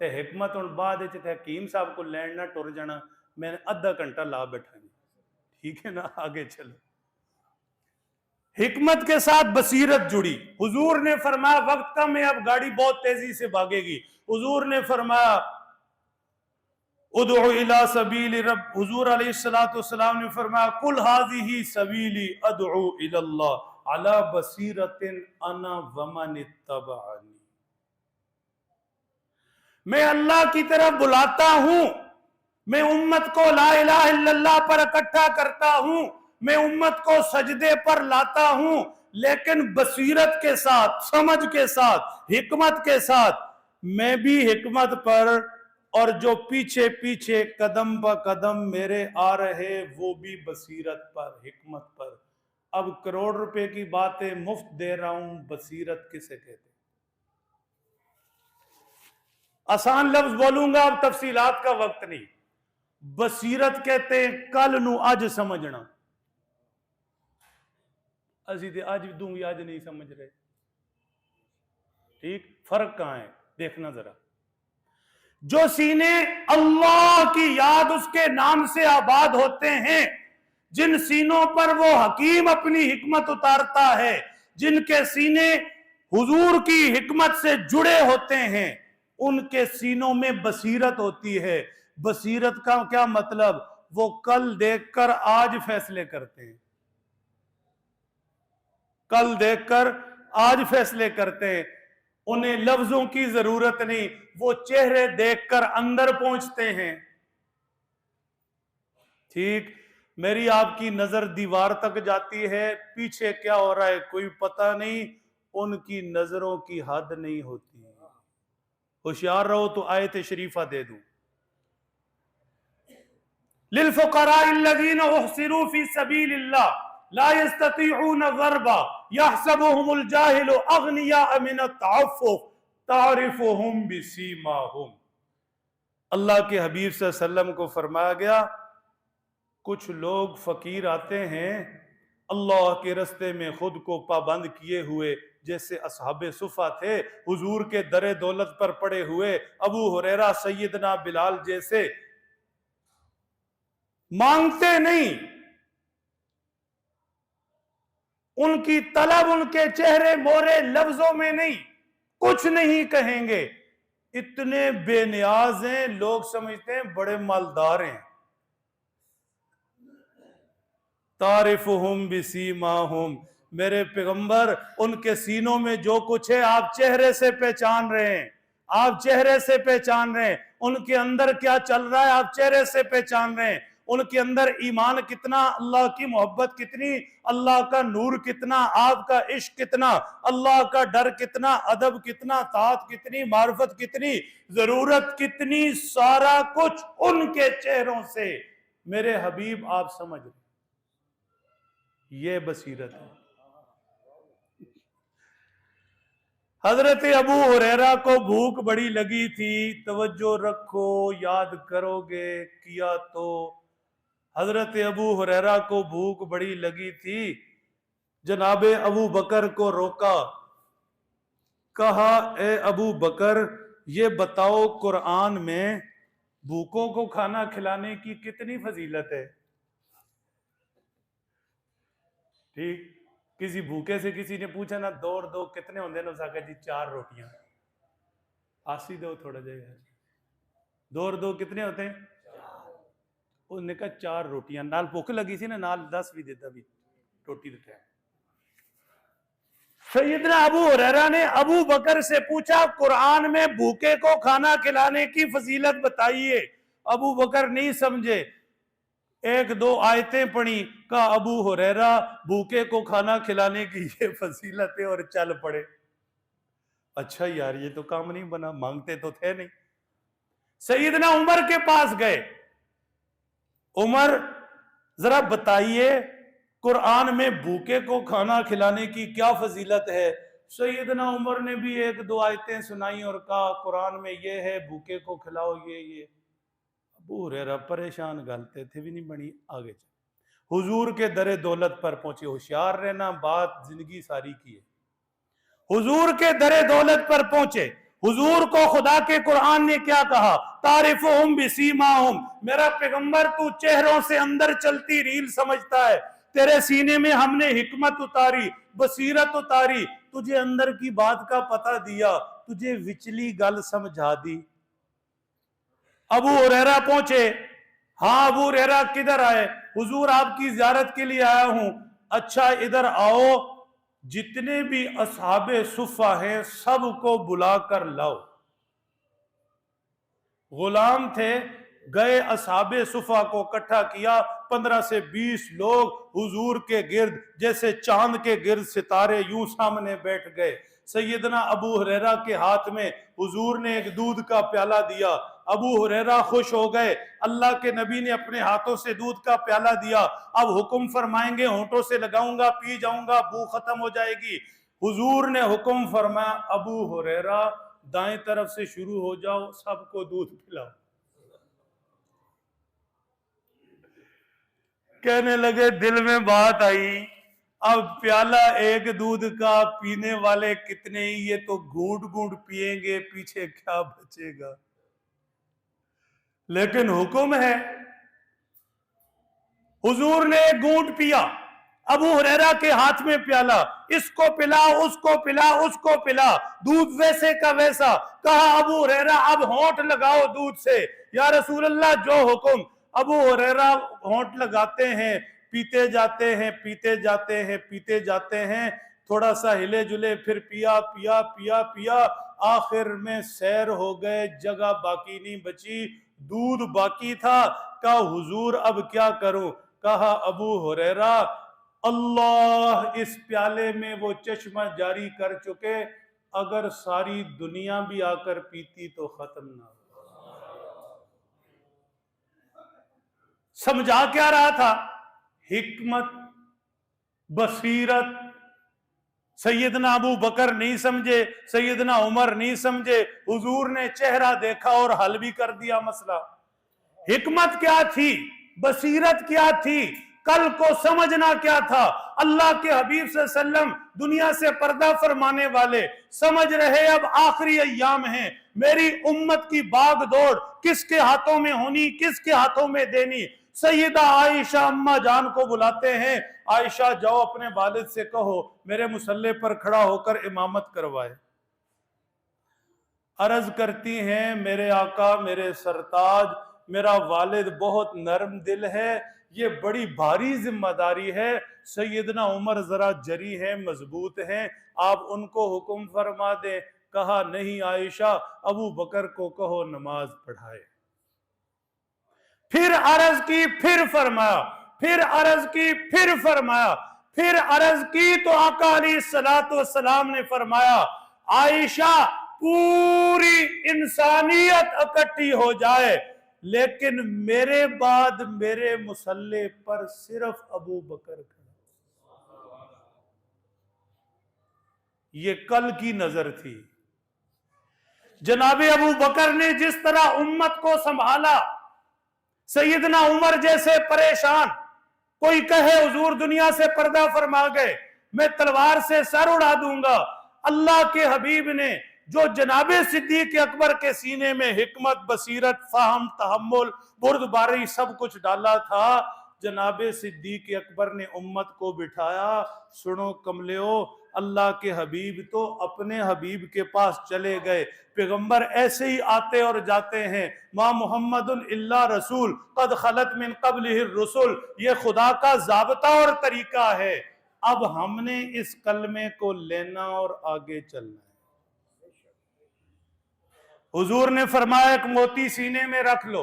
ते हिकमत हूँ बाद हकीम साहब को लैन ना टुर जाना, मैंने आधा घंटा ला बैठा जी। ठीक है ना, आगे चलो। हिकमत के साथ बसीरत जुड़ी। हुजूर ने फरमाया वक्त कम है, अब गाड़ी बहुत तेजी से भागेगी। हुजूर ने फरमाया उदउ इला सबील रब, हुजूर अलैहिस्सलातु वस्सलाम ने फरमाया कुल हाज़िही सबीली अदउ इलल्लाह अला बसीरतिन अना वमन इत्तबअनी। मैं अल्लाह की तरफ बुलाता हूं, मैं उम्मत को ला इलाहा इल्लल्लाह पर इकट्ठा करता हूं, मैं उम्मत को सजदे पर लाता हूं, लेकिन बसीरत के साथ, समझ के साथ, हिकमत के साथ। मैं भी हिकमत पर, और जो पीछे पीछे कदम ब कदम मेरे आ रहे वो भी बसीरत पर, हिकमत पर। अब करोड़ रुपए की बातें मुफ्त दे रहा हूं, बसीरत किसे कहते? आसान लफ्ज बोलूंगा, अब तफसीलात का वक्त नहीं। बसीरत कहते हैं कल नू अज समझना। असी तो अज दूंगी, अज नहीं समझ रहे। ठीक, फर्क कहां है देखना जरा। जो सीने अल्लाह की याद, उसके नाम से आबाद होते हैं, जिन सीनों पर वो हकीम अपनी हिकमत उतारता है, जिनके सीने हुजूर की हिकमत से जुड़े होते हैं, उनके सीनों में बसीरत होती है। बसीरत का क्या मतलब? वो कल देखकर आज फैसले करते हैं, कल देखकर आज फैसले करते हैं। उन्हें लफ्जों की जरूरत नहीं, वो चेहरे देखकर अंदर पहुंचते हैं। ठीक, मेरी आपकी नजर दीवार तक जाती है, पीछे क्या हो रहा है कोई पता नहीं, उनकी नजरों की हद नहीं होती। होशियार रहो तो आयत शरीफा दे दूं। लिल फुकराइल्लज़ीना उहसिरू फी सबीलिल्लाह ला यस्ततीऊन ज़रबा यहसबुहुमुल जाहिलु अग़निया मिनत तअफ्फुफ तारिफुहुम बिसीमाहुम। अल्लाह के हबीब सल्लल्लाहु अलैहि वसल्लम को फरमाया गया, कुछ लोग फकीर आते हैं अल्लाह के रास्ते में खुद को पाबंद किए हुए, जैसे असहाबे सुफा थे, हुजूर के दरे दौलत पर पड़े हुए, अबू हुरैरा, सैयदना बिलाल जैसे, मांगते नहीं। उनकी तलब उनके चेहरे मोरे लफ्जों में नहीं, कुछ नहीं कहेंगे। इतने बेनियाज हैं, लोग समझते हैं बड़े मालदार हैं। तारिफुहुम बिसीमाहुम, मेरे पैगंबर उनके सीनों में जो कुछ है आप चेहरे से पहचान रहे हैं, आप चेहरे से पहचान रहे हैं। उनके अंदर क्या चल रहा है आप चेहरे से पहचान रहे हैं। उनके अंदर ईमान कितना, अल्लाह की मोहब्बत कितनी, अल्लाह का नूर कितना, आपका इश्क कितना, अल्लाह का डर कितना, अदब कितना, तात कितनी, मार्फत कितनी, जरूरत कितनी, सारा कुछ उनके चेहरों से मेरे हबीब आप समझ रहे। ये बसीरत है। हजरत अबू हुरैरा को भूख बड़ी लगी थी, तवज्जो रखो, याद करोगे किया तो। हजरत अबू हुरैरा को भूख बड़ी लगी थी, जनाबे अबू बकर को रोका, कहा ए अबू बकर ये बताओ कुरान में भूखों को खाना खिलाने की कितनी फजीलत है। ठीक, किसी भूखे से किसी ने पूछा ना, दो और दो कितने होंगे ना, उसका जी 4 रोटियां। आसी दो थोड़ा जाएगा, 2 और 2 कितने होते हैं? उसने कहा 4 रोटियां, नाल भूख लगी थी ना, नाल 10 भी देता भी रोटी देता है। सैयदना अबू हुरैरा ने अबू बकर से पूछा कुरान में भूखे को खाना खिलाने की फजीलत बताइए। अबू बकर नहीं समझे, 1-2 आयतें पढ़ी, का अबू हुरैरा भूखे को खाना खिलाने की ये फजीलत है, और चल पड़े। अच्छा यार ये तो काम नहीं बना, मांगते तो थे नहीं। सैयदना उमर के पास गए, उमर जरा बताइए कुरान में भूखे को खाना खिलाने की क्या फजीलत है। सैयदना उमर ने भी 1-2 आयतें सुनाई और कहा कुरान में ये है, भूखे को खिलाओ ये। अबू हुरैरा परेशान, गलते थे भी नहीं बनी, आगे चल। हुजूर के दरे दौलत पर पहुंचे, होशियार रहना, बात जिंदगी सारी की है। हुजूर के दरे दौलत पर पहुंचे, हुजूर को खुदा के कुरान ने क्या कहा, तारिफुहुम बिसीमाहुम, मेरा पैगंबर तू चेहरों से अंदर चलती रील समझता है, तेरे सीने में हमने हिकमत उतारी, बसीरत उतारी, तुझे अंदर की बात का पता दिया, तुझे विचली गल समझा दी। अबू हुरैरा पहुंचे, हाँ अबू हुरैरा किधर आए, हुजूर आपकी ज़ियारत के लिए आया हूं। अच्छा इधर आओ, जितने भी असहाबे सुफ़ा हैं सबको बुला कर लाओ। गुलाम थे, गए असहाबे सुफ़ा को इकट्ठा किया, 15 से 20 लोग हुजूर के गिर्द जैसे चांद के गिर्द सितारे यूं सामने बैठ गए। सैयदना अबू हुरैरा के हाथ में हुजूर ने एक दूध का प्याला दिया, अबू हुरैरा खुश हो गए, अल्लाह के नबी ने अपने हाथों से दूध का प्याला दिया, अब हुक्म फरमाएंगे होंठों से लगाऊंगा पी जाऊंगा, भूख खत्म हो जाएगी। हुजूर ने हुक्म फरमाया अबू हुरैरा दाएं तरफ से शुरू हो जाओ, सबको दूध पिलाओ। कहने लगे दिल में बात आई, अब प्याला एक दूध का, पीने वाले कितने ही, ये तो घूंट घूंट पिएंगे, पीछे क्या बचेगा। लेकिन हुक्म है, हुजूर ने एक घूंट पिया, अबू हुरैरा के हाथ में प्याला, इसको पिला उसको पिला उसको पिला, दूध वैसे का वैसा। कहा अबू हुरैरा अब होंठ लगाओ दूध से, या रसूल अल्लाह जो हुक्म। अबू हुरैरा होंठ लगाते हैं, पीते जाते हैं, पीते जाते हैं, पीते जाते हैं, थोड़ा सा हिले जुले, फिर पिया पिया पिया पिया, आखिर में सैर हो गए, जगह बाकी नहीं बची, दूध बाकी था। कहा हुजूर अब क्या करूं। कहा अबू हुरैरा अल्लाह इस प्याले में वो चश्मा जारी कर चुके, अगर सारी दुनिया भी आकर पीती तो खत्म ना हो। समझा क्या रहा था, हिकमत, बसीरत। सैयदना अबू बकर नहीं समझे, सैयदना उमर नहीं समझे, हुजूर ने चेहरा देखा और हल भी कर दिया मसला। हिकमत क्या थी, बसीरत क्या थी, कल को समझना क्या था। अल्लाह के हबीब सल्लल्लाहु दुनिया से पर्दा फरमाने वाले समझ रहे अब आखिरी अय्याम हैं, मेरी उम्मत की भाग दौड़ किसके हाथों में होनी, किसके हाथों में देनी। सैयदा आयशा अम्मा जान को बुलाते हैं, आयशा जाओ अपने वालिद से कहो मेरे मुसल्ले पर खड़ा होकर इमामत करवाए। अर्ज करती हैं मेरे आका मेरे सरताज, मेरा वालिद बहुत नरम दिल है, ये बड़ी भारी जिम्मेदारी है। सैयदना उमर जरा जरी है, मजबूत हैं, आप उनको हुक्म फरमा दें। कहा नहीं आयशा, अबू बकर को कहो नमाज पढ़ाए। फिर अर्ज की, फिर फरमाया, फिर अर्ज की, फिर फरमाया, फिर अर्ज की तो आका अलैहिस्सलातु वस्सलाम ने फरमाया, आयशा पूरी इंसानियत इकट्ठी हो जाए, लेकिन मेरे बाद मेरे मुसल्ले पर सिर्फ अबू बकर खड़ा। ये कल की नजर थी। जनाबे अबू बकर ने जिस तरह उम्मत को संभाला, सैयदना उमर जैसे परेशान, कोई कहे हुजूर दुनिया से पर्दा फरमा गए, मैं तलवार से सर उड़ा दूंगा। अल्लाह के हबीब ने जो जनाबे सिद्दीक अकबर के सीने में हिकमत, बसीरत, फाहम, तहम्मुल, बुर्दबारी सब कुछ डाला था, जनाबे सिद्दीक अकबर ने उम्मत को बिठाया। सुनो कमलियो, अल्लाह के हबीब तो अपने हबीब के पास चले गए। पैगंबर ऐसे ही आते और जाते हैं। मा मुहम्मदुन इल्ला रसूल कद खलत मिन क़ब्लिहि रुसुल, ये खुदा का ज़ाब्ता और तरीका है। अब हमने इस कलमे को लेना और आगे चलना है। हुजूर ने फरमाया एक मोती सीने में रख लो,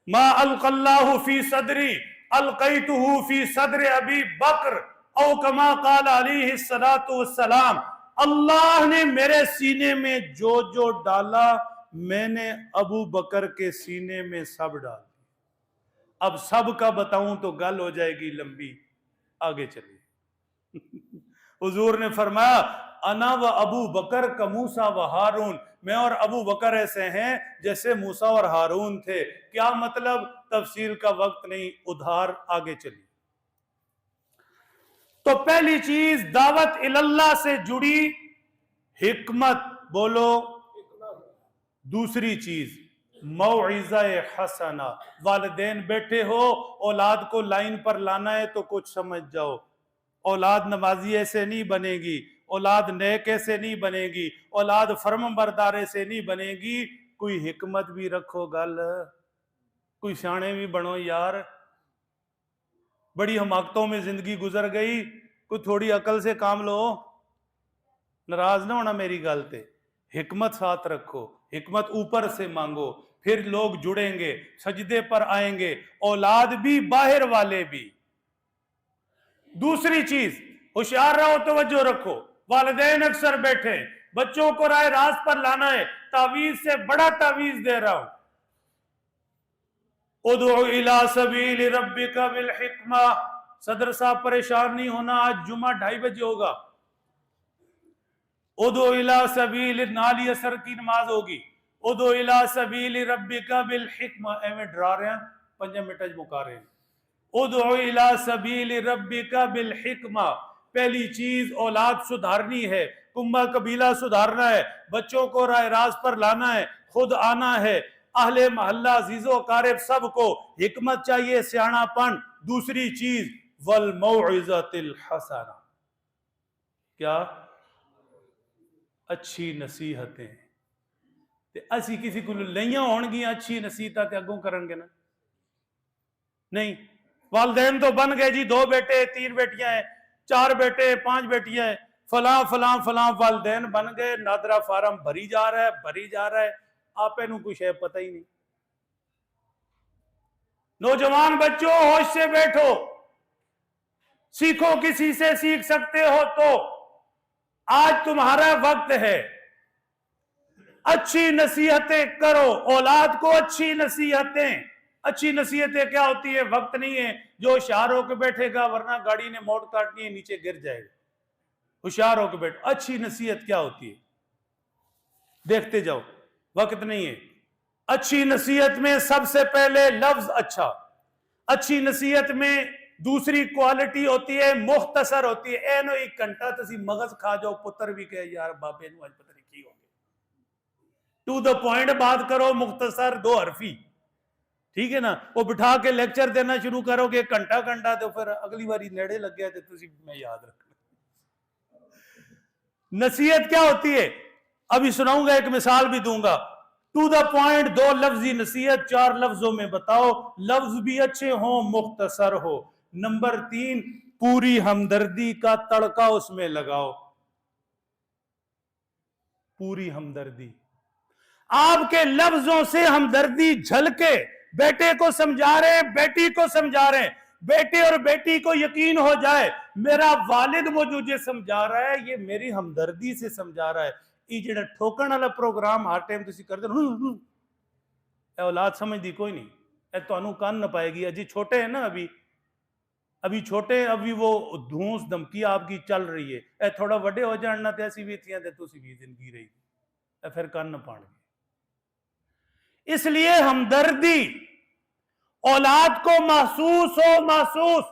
मा अलक़ल्लाहु फी सदरी अलक़ैतुहु फी सदर अबी बकर औ कमा क़ाल अलैहिस्सलातु वस्सलाम, अल्लाह ने मेरे सीने में जो जो डाला, मैंने अबू बकर के सीने में सब डाल दिया। अब सब का बताऊं तो गल हो जाएगी लंबी, आगे चलिए। हुजूर ने फरमाया, अना व अबू बकर का मूसा व हारून, मैं और अबू बकर ऐसे हैं जैसे मूसा और हारून थे। क्या मतलब, तफसील का वक्त नहीं, उधार आगे चलिए। तो पहली चीज दावत इल्लाह से जुड़ी हिकमत, बोलो। दूसरी चीज मौइज़ा हसना, वालिदैन बैठे हो, औलाद को लाइन पर लाना है तो कुछ समझ जाओ। औलाद नमाजी ऐसे नहीं बनेगी, औलाद नेक ऐसे नहीं बनेगी, औलाद फर्मबरदार से नहीं बनेगी। कोई हिकमत भी रखो गल, कोई सियाने भी बनो यार। बड़ी हमाकतों में जिंदगी गुजर गई, कोई थोड़ी अकल से काम लो। नाराज ना होना मेरी गल पे। हिकमत साथ रखो, हिकमत ऊपर से मांगो, फिर लोग जुड़ेंगे, सजदे पर आएंगे, औलाद भी बाहर वाले भी। दूसरी चीज, होशियार रहो, तवज्जो रखो। वालिदैन अक्सर बैठे, बच्चों को राय रास्त पर लाना है, तावीज से बड़ा तावीज दे रहा हूं। उदउ इला सबील रब्बिका बिल हिकमा। सदर साहब परेशान नहीं होना, आज जुमा 2:30 बजे होगा। उदउ इला सबील, नाली असर की नमाज होगी। उदउ इला सबील रब्बिका बिल हिकमा, एवं डरा रहे हैं, 5 मिनट मुका रहे हैं। उदउ इला सबील रब्बिका बिल हिकमा, पहली चीज औलाद सुधारनी है, कुंबा कबीला सुधारना है, बच्चों को राय रास्त पर लाना है, खुद आना है, अहले महल्ला अजीजो कारब सबको हिकमत चाहिए, सियाणापन। दूसरी चीज वल मौइज़तिल हसना, क्या? अच्छी नसीहतें। असी किसी को लइयां होणगियां अच्छी नसीहत अगों करनगे ना, नहीं। वालदैन तो बन गए जी, 2 बेटे 3 बेटियां हैं, 4 बेटे 5 बेटियां हैं, फलां फलां फलां वालदैन बन गए। नादरा फार्म भरी जा रहा है, भरी जा रहा है, आपे नूं कुछ है पता ही नहीं। नौजवान बच्चों होश से बैठो, सीखो, किसी से सीख सकते हो तो आज तुम्हारा वक्त है। अच्छी नसीहतें करो, औलाद को अच्छी नसीहतें। अच्छी नसीहतें क्या होती है? वक्त नहीं है, जो होशियार होकर बैठेगा, वरना गाड़ी ने मोड़ काटनी है, नीचे गिर जाएगा। होशियार होकर बैठ। अच्छी नसीहत क्या होती है, देखते जाओ, वक्त नहीं है। अच्छी नसीहत में सबसे पहले लफ्ज अच्छा। अच्छी नसीहत में दूसरी क्वालिटी होती है मुख्तसर होती है। एनो 1 घंटा तुसी मगज खा जाओ, पुत्र भी कहे यार बाबे नूं अज पता नहीं की हो गया। टू द पॉइंट बात करो, मुख्तसर 2 हरफी, ठीक है ना। वो बिठा के लेक्चर देना शुरू करोगे घंटा घंटा, तो फिर अगली बारी नेड़े लग गया तो तुसी मैं याद रखना। नसीहत क्या होती है, अभी सुनाऊंगा, एक मिसाल भी दूंगा। टू द पॉइंट, 2 लफ्जी नसीहत 4 लफ्जों में बताओ, लफ्ज भी अच्छे हो, मुख्तसर हो। नंबर 3, पूरी हमदर्दी का तड़का उसमें लगाओ। पूरी हमदर्दी, आपके लफ्जों से हमदर्दी झलके, बेटे को समझा रहे हैं, बेटी को समझा रहे हैं, बेटे और बेटी को यकीन हो जाए मेरा वालिद मुझे समझा रहा है, ये मेरी हमदर्दी से समझा रहा है। ये जेड़ा ठोकण वाला प्रोग्राम हर टाइम तुसी करदे हो, औलाद समझदी कोई नहीं, ए तुहानू कान न पाएगी। अजी छोटे है ना, अभी छोटे, अभी वो धूस धमकी आपकी चल रही है। ए थोड़ा वड्डे हो जाना ते असी भी थियां ते तुसी भी जिंदगी रही, ए फिर कान न पाणगे। इसलिए हमदर्दी औलाद को महसूस हो, महसूस,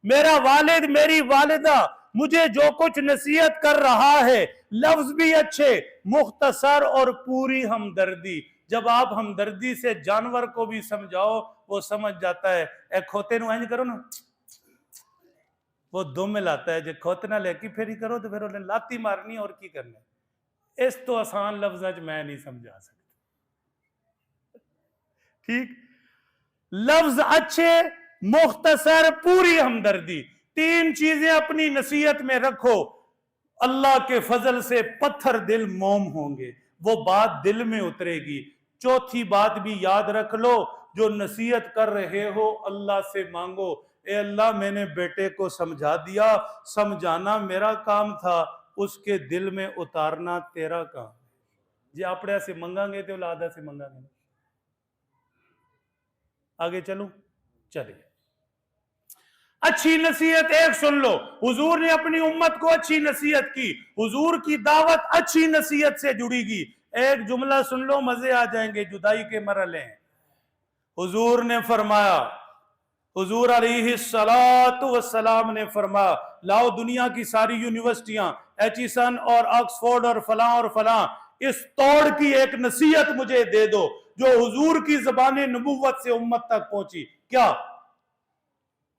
मेरा वालिद मेरी वालिदा मुझे जो कुछ नसीहत कर रहा है, लफ्ज भी अच्छे, मुख्तसर और पूरी हमदर्दी। जब आप हमदर्दी से जानवर को भी समझाओ वो समझ जाता है। एक खोते नु इंज करो ना, वो दुम लाता है, जो खोते ना लेके फिर ही करो तो फिर उन्हें लाती मारनी और की करना। इस तो आसान लफ्जा च मैं नहीं समझा सकता। ठीक, लफ्ज अच्छे, मुख्तसर, पूरी हमदर्दी, 3 चीजें अपनी नसीहत में रखो। अल्लाह के फजल से पत्थर दिल मोम होंगे, वो बात दिल में उतरेगी। चौथी बात भी याद रख लो, जो नसीहत कर रहे हो अल्लाह से मांगो, ए अल्लाह मैंने बेटे को समझा दिया, समझाना मेरा काम था, उसके दिल में उतारना तेरा काम। जी अपने से मंगांगे तो औलादा से मंगांगे। आगे चलूं, चलिए। अच्छी नसीहत एक सुन लो, हुजूर ने अपनी उम्मत को अच्छी नसीहत की, हुजूर की दावत अच्छी नसीहत से जुड़ीगी। एक जुमला सुन लो, मजे आ जाएंगे, जुदाई के मरहले हैं। हुजूर ने फरमाया, हुजूर अलैहिस्सलातु वस्सलाम ने फरमाया, लाओ दुनिया की सारी यूनिवर्सिटियां, एचिसन और ऑक्सफोर्ड और फलां, इस तौड़ की एक नसीहत मुझे दे दो जो हुजूर की ज़बान नबुव्वत से उम्मत तक पहुंची। क्या?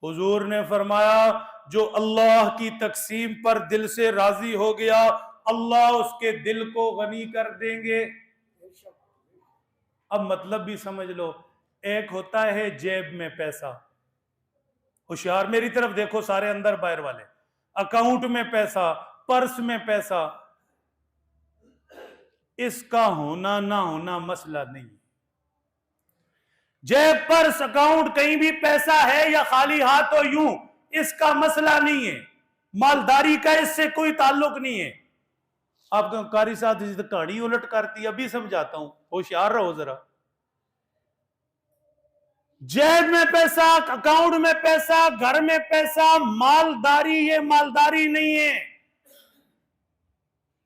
हुजूर ने फरमाया, जो अल्लाह की तकसीम पर दिल से राजी हो गया, अल्लाह उसके दिल को गनी कर देंगे। अब मतलब भी समझ लो, एक होता है जेब में पैसा, होशियार मेरी तरफ देखो सारे अंदर बाहर वाले, अकाउंट में पैसा, पर्स में पैसा, इसका होना ना होना मसला नहीं। जेब, पर्स, अकाउंट, कहीं भी पैसा है या खाली हाथ हो यूं, इसका मसला नहीं है, मालदारी का इससे कोई ताल्लुक नहीं है। आपको कारी साहब जिस कहानी उलट करती, अभी समझाता हूं, होशियार रहो जरा। जेब में पैसा, अकाउंट में पैसा, घर में पैसा, मालदारी, ये मालदारी नहीं है।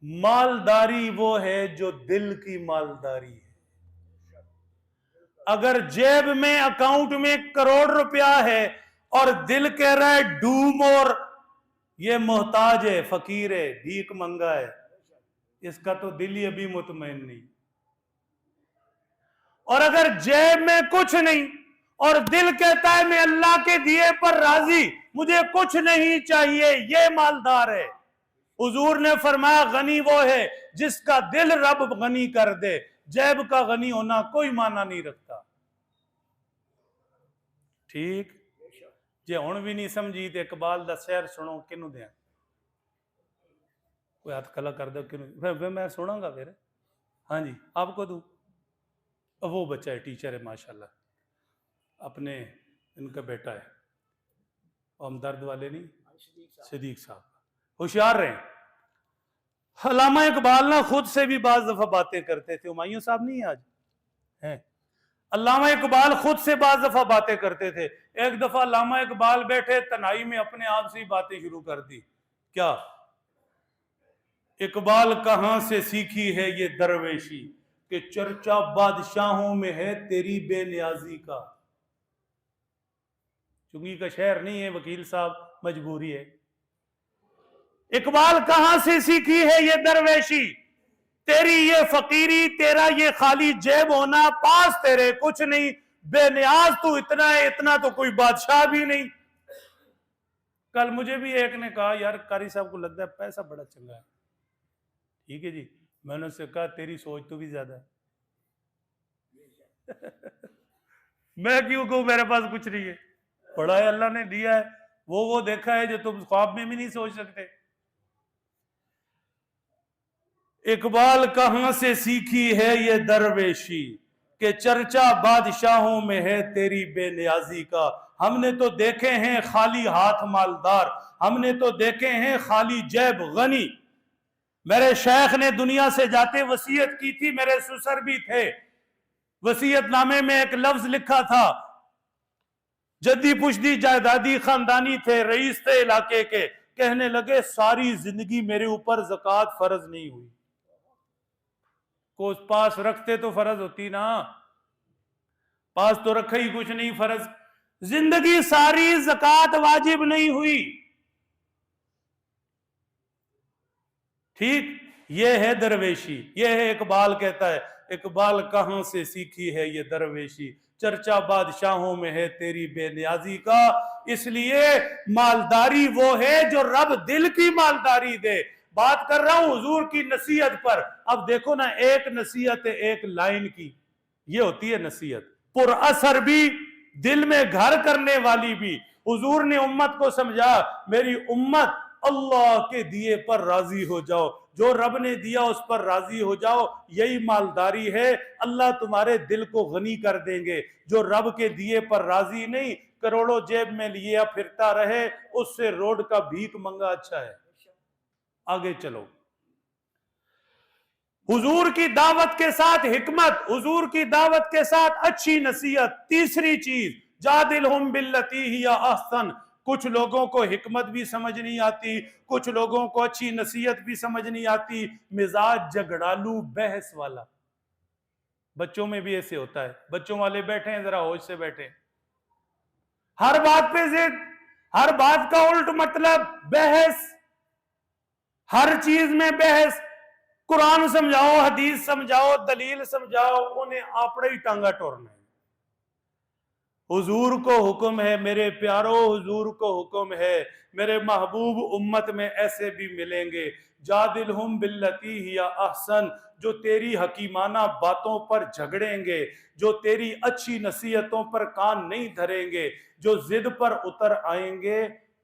मालदारी वो है जो दिल की मालदारी है। अगर जेब में, अकाउंट में करोड़ रुपया है और दिल कह रहा है डूम, और ये मोहताज है, फकीर है, भीख मंगा है, इसका तो दिल ही अभी मुतमईन नहीं। और अगर जेब में कुछ नहीं और दिल कहता है मैं अल्लाह के दिए पर राजी, मुझे कुछ नहीं चाहिए, ये मालदार है। हुजूर ने फरमाया, गनी वो है जिसका दिल रब गनी कर दे, जेब का गनी होना कोई माना नहीं रखता। ठीक जे हुण भी नहीं समझी तो इकबाल दा शेर सुनो, किनू दें, कोई हाथ खला कर दो, किनू मैं सुनाऊंगा फिर। हाँ जी, आपको दूं? वो बच्चा है, टीचर है माशाल्लाह, अपने इनका बेटा है, हमदर्द वाले नहीं, सिद्दीक साहब, होशियार रहे। अल्लामा इकबाल ना खुद से भी बाज दफा बातें करते थे, हुमायूं साहब नहीं आज हैं, अल्लामा इकबाल खुद से बाज दफा बातें करते थे। एक दफा अल्लामा इकबाल बैठे तन्हाई में, अपने आप से ही बातें शुरू कर दी। क्या? इकबाल कहां से सीखी है ये दरवेशी, कि चर्चा बादशाहों में है तेरी बेनियाजी का। चुंगी का शहर नहीं है वकील साहब, मजबूरी है। इकबाल कहां से सीखी है ये दरवेशी, तेरी ये फकीरी, तेरा ये खाली जेब होना, पास तेरे कुछ नहीं, बेनियाज तू इतना है, इतना तो कोई बादशाह भी नहीं। कल मुझे भी एक ने कहा, यार कारी साहब को लगता है पैसा बड़ा चंगा है। ठीक है जी, मैंने उससे कहा तेरी सोच तो भी ज्यादा है। मैं क्यों कहूं मेरे पास कुछ नहीं है? पढ़ा है, अल्लाह ने दिया है, वो देखा है जो तुम ख्वाब में भी नहीं सोच सकते। इकबाल कहां से सीखी है ये दरवेशी, के चर्चा बादशाहों में है तेरी बेनियाजी का। हमने तो देखे हैं खाली हाथ मालदार, हमने तो देखे हैं खाली जेब गनी। मेरे शेख ने दुनिया से जाते वसीयत की थी, मेरे सुसर भी थे। वसीयतनामे में एक लफ्ज लिखा था, जद्दी पुश्ती जायदादी खानदानी थे, रईस थे इलाके के। कहने लगे सारी जिंदगी मेरे ऊपर ज़कात फर्ज नहीं हुई। को पास रखते तो फर्ज होती ना, पास तो रखा ही कुछ नहीं, फर्ज। जिंदगी सारी ज़कात वाजिब नहीं हुई। ठीक, ये है दरवेशी, ये है इकबाल कहता है। इकबाल कहां से सीखी है ये दरवेशी, चर्चा बादशाहों में है तेरी बेनियाजी का। इसलिए मालदारी वो है जो रब दिल की मालदारी दे। बात कर रहा हूं हुजूर की नसीहत पर। अब देखो ना, एक नसीहत है एक लाइन की, ये होती है नसीहत, पुरअसर भी, दिल में घर करने वाली भी। हुजूर ने उम्मत को समझा, मेरी उम्मत अल्लाह के दिए पर राजी हो जाओ, जो रब ने दिया उस पर राजी हो जाओ, यही मालदारी है। अल्लाह तुम्हारे दिल को गनी कर देंगे। जो रब के दिए पर राजी नहीं, करोड़ों जेब में लिए फिरता रहे, उससे रोड का भीख मंगा अच्छा है। आगे चलो, हुजूर की दावत के साथ हिकमत, हुजूर की दावत के साथ अच्छी नसीहत। तीसरी चीज, जादिलहुम बिल्लती हिया अहसन। कुछ लोगों को हिकमत भी समझ नहीं आती, कुछ लोगों को अच्छी नसीहत भी समझ नहीं आती, मिजाज झगड़ालू बहस वाला। बच्चों में भी ऐसे होता है, बच्चों वाले बैठे हैं, जरा होश से बैठे, हर बात पे जिद, हर बात का उल्ट मतलब, बहस, हर चीज में बहस। कुरान समझाओ, हदीस समझाओ, दलील समझाओ, उन्हें आपड़े ही टांगा टोरना है। हुजूर को हुक्म है मेरे प्यारो, हुजूर को हुक्म है, मेरे महबूब उम्मत में ऐसे भी मिलेंगे। जादिलहुम बिल्लती हिया अहसन, जो तेरी हकीमाना बातों पर झगड़ेंगे, जो तेरी अच्छी नसीहतों पर कान नहीं धरेंगे, जो जिद पर उतर आएंगे।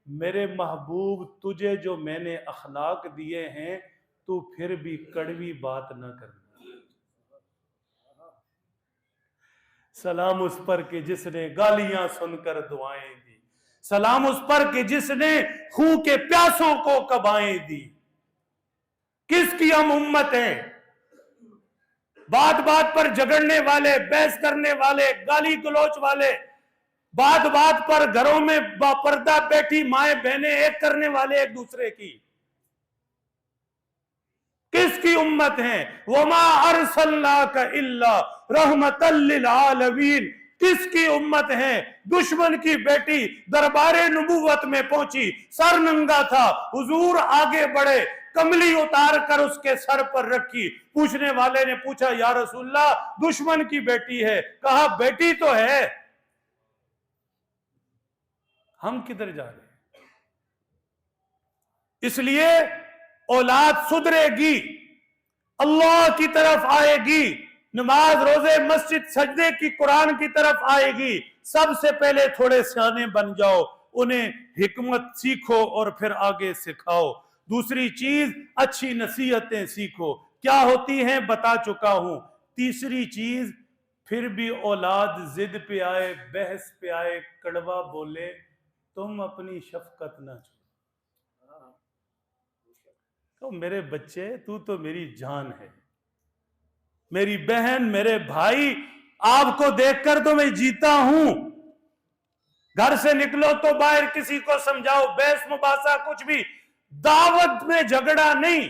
मेरे महबूब तुझे जो मैंने अखलाक दिए हैं, तू फिर भी कड़वी बात न करना। सलाम उस पर कि जिसने गालियां सुनकर दुआएं दी, सलाम उस पर कि जिसने खून के प्यासों को कबाएं दी। किसकी हम उम्मत हैं? बात बात पर झगड़ने वाले, बहस करने वाले, गाली गलौच वाले, बात बात पर घरों में बापर्दा बैठी माए बहनें एक करने वाले एक दूसरे की। किसकी उम्मत है? वमा अरसलनाका इल्ला रहमतल लिल आलमीन। किसकी उम्मत है? दुश्मन की बेटी दरबारे नबूवत में पहुंची, सर नंगा था, हुजूर आगे बढ़े, कमली उतार कर उसके सर पर रखी। पूछने वाले ने पूछा, या रसूलल्लाह दुश्मन की बेटी है, कहा बेटी तो है, हम किधर जा रहे हैं? इसलिए औलाद सुधरेगी, अल्लाह की तरफ आएगी, नमाज रोजे मस्जिद सजदे की कुरान की तरफ आएगी। सबसे पहले थोड़े सियाने बन जाओ, उन्हें हिकमत सीखो और फिर आगे सिखाओ। दूसरी चीज, अच्छी नसीहतें सीखो। क्या होती हैं बता चुका हूं। तीसरी चीज, फिर भी औलाद जिद पे आए, बहस पे आए, कड़वा बोले, तुम अपनी शफकत ना छोड़ो। तो मेरे बच्चे, तू तो मेरी जान है, मेरी बहन, मेरे भाई, आपको देखकर तो मैं जीता हूं। घर से निकलो तो बाहर किसी को समझाओ, बहस मुबासा कुछ भी, दावत में झगड़ा नहीं।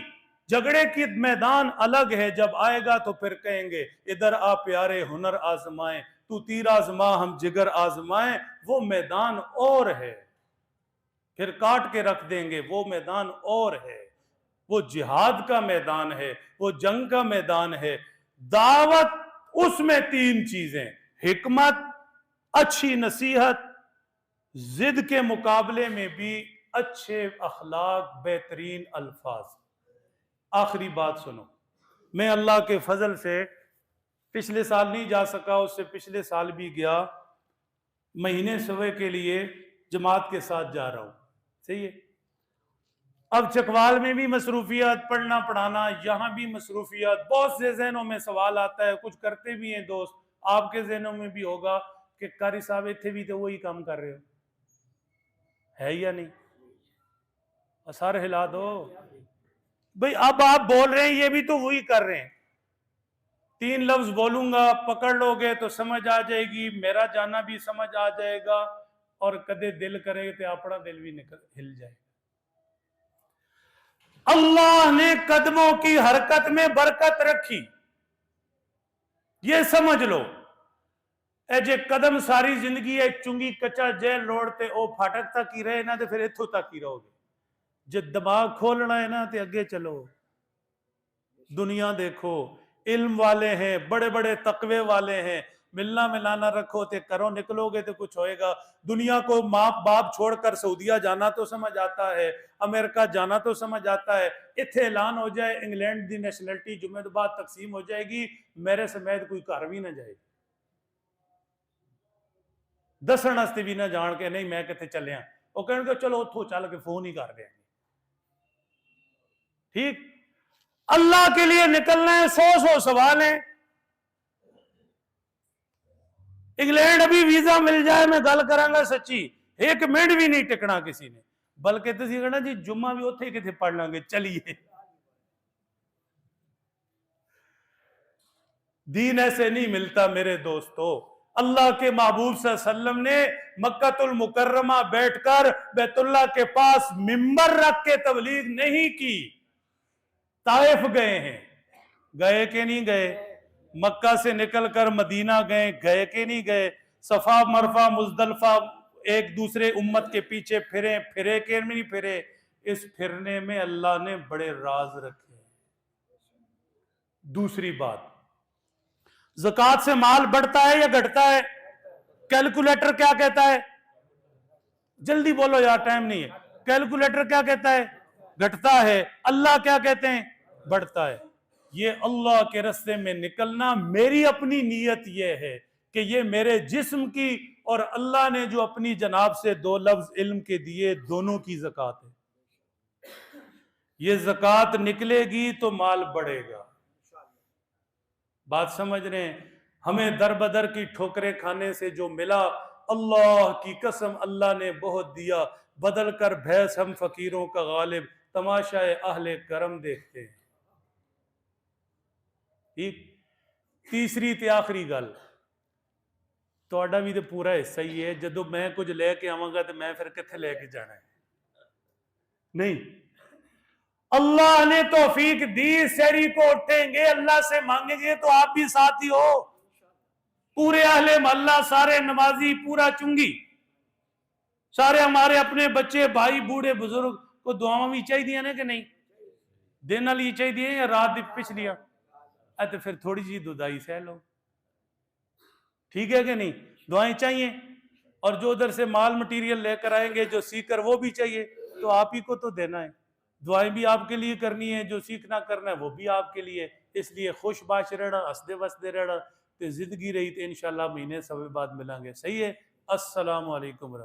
झगड़े की मैदान अलग है, जब आएगा तो फिर कहेंगे इधर आ प्यारे हुनर आजमाए, तू तीर आजमा हम जिगर आजमाए। वो मैदान और है, फिर काट के रख देंगे, वो मैदान और है, वो जिहाद का मैदान है, वो जंग का मैदान है। दावत, उसमें तीन चीजें, हिकमत, अच्छी नसीहत, जिद के मुकाबले में भी अच्छे अखलाक, बेहतरीन अल्फाज। आखिरी बात सुनो, मैं अल्लाह के फजल से पिछले साल नहीं जा सका, उससे पिछले साल भी गया, महीने सवे के लिए जमात के साथ जा रहा हूं। सही है। अब चकवाल में भी मसरूफियात, पढ़ना पढ़ाना, यहां भी मसरूफियात, बहुत से जहनों में सवाल आता है, कुछ करते भी हैं दोस्त, आपके जहनों में भी होगा कि कारी साहब इतने भी तो वही काम कर रहे हो, है या नहीं? असर हिला दो भाई। अब आप बोल रहे हैं ये भी तो वही कर रहे हैं। 3 लफ्ज बोलूंगा, पकड़ लोगे तो समझ आ जाएगी, मेरा जाना भी समझ आ जाएगा, और कदे दिल करेगा तो अपना दिल भी निकल हिल जाएगा। अल्लाह ने कदमों की हरकत में बरकत रखी, ये समझ लो। ए जे कदम सारी जिंदगी है चुंगी कच्चा जेल लोड़ते ओ फाटक तक ही रहे ना, तो फिर इथों तक ही रहोगे। जो दिमाग खोलना है ना तो अगे चलो, दुनिया देखो, इल्म वाले हैं, बड़े बड़े तकवे वाले हैं, मिलना मिलाना रखो तो करो, निकलोगे तो कुछ होएगा। दुनिया को माँ बाप छोड़कर सऊदिया जाना तो समझ आता है, अमेरिका जाना तो समझ आता है, इथे ऐलान हो जाए इंग्लैंड की नेशनलिटी जुम्मे तो बाद तकसीम हो जाएगी, मेरे समेत कोई घर भी ना जाएगी, दसन वास्ते भी ना जान के नहीं मैं कितने चलिया, वो कहेंगे चलो उतो चल के फोन ही कर देंगे। ठीक, अल्लाह के लिए निकलना है, 100 सवाल है। इंग्लैंड अभी वीजा मिल जाए, मैं गल करांगा सच्ची, 1 मिनट भी नहीं टिकना किसी ने, बल्कि तुसी कहना जी जुम्मा भी उत्थे किथे पढ़ लांगे, चलिए। दीन ऐसे नहीं मिलता मेरे दोस्तों। अल्लाह के महबूब सल्लल्लाहु अलैहि वसल्लम ने मक्कातुल मुकर्रमा बैठकर बैतुल्लाह के पास मिंबर रख के तबलीग नहीं की, ताइफ गए हैं, गए के नहीं गए? मक्का से निकलकर मदीना गए, गए के नहीं गए? सफा मरफा मुजदलफा एक दूसरे उम्मत के पीछे फिरे, फिरे के नहीं फिरे? इस फिरने में अल्लाह ने बड़े राज रखे। दूसरी बात, ज़कात से माल बढ़ता है या घटता है? कैलकुलेटर क्या कहता है? जल्दी बोलो यार, टाइम नहीं है। कैलकुलेटर क्या कहता है? घटता है। अल्लाह क्या कहते हैं? बढ़ता है। ये अल्लाह के रास्ते में निकलना, मेरी अपनी नीयत यह है कि ये मेरे जिस्म की और अल्लाह ने जो अपनी जनाब से 2 लफ्ज इल्म के दिए, दोनों की ज़कात है। ये ज़कात निकलेगी तो माल बढ़ेगा। बात समझ रहे हैं? हमें दर बदर की ठोकरें खाने से जो मिला, अल्लाह की कसम अल्लाह ने बहुत दिया। बदल कर भैंस हम फकीरों का गालिब, तमाशाए अहले करम देखते हैं। ठीक, तीसरी ते आखिरी गल, ਤੁਹਾਡਾ भी तो पूरा हिस्सा ही है, जदों मैं कुछ लेके आवांगा तो मैं फिर किथे लेके जाना है? नहीं, अल्लाह ने तौफीक दी, सैरी को उठेंगे, अल्लाह से मांगेंगे तो आप भी साथी हो। पूरे अहले मोहल्ला, सारे नमाजी, पूरा चुंगी, सारे हमारे अपने बच्चे, भाई, बूढ़े बुजुर्ग को दुआवां भी चाहिए ना कि नहीं? दिन वाली चाहिए या रात पिछलिया? तो फिर थोड़ी जी दुदाई सह लो, ठीक है कि नहीं? दुआएं चाहिए, और जो उधर से माल मटीरियल लेकर आएंगे, जो सीकर, वो भी चाहिए, तो आप ही को तो देना है। दुआएं भी आपके लिए करनी है, जो सीखना करना है वो भी आपके लिए। इसलिए खुश बाश रहना, हंसदे वसदे रहना, तो जिंदगी रही तो इंशाल्लाह महीने सवे बाद मिलेंगे। सही है। अस्सलाम वालेकुम।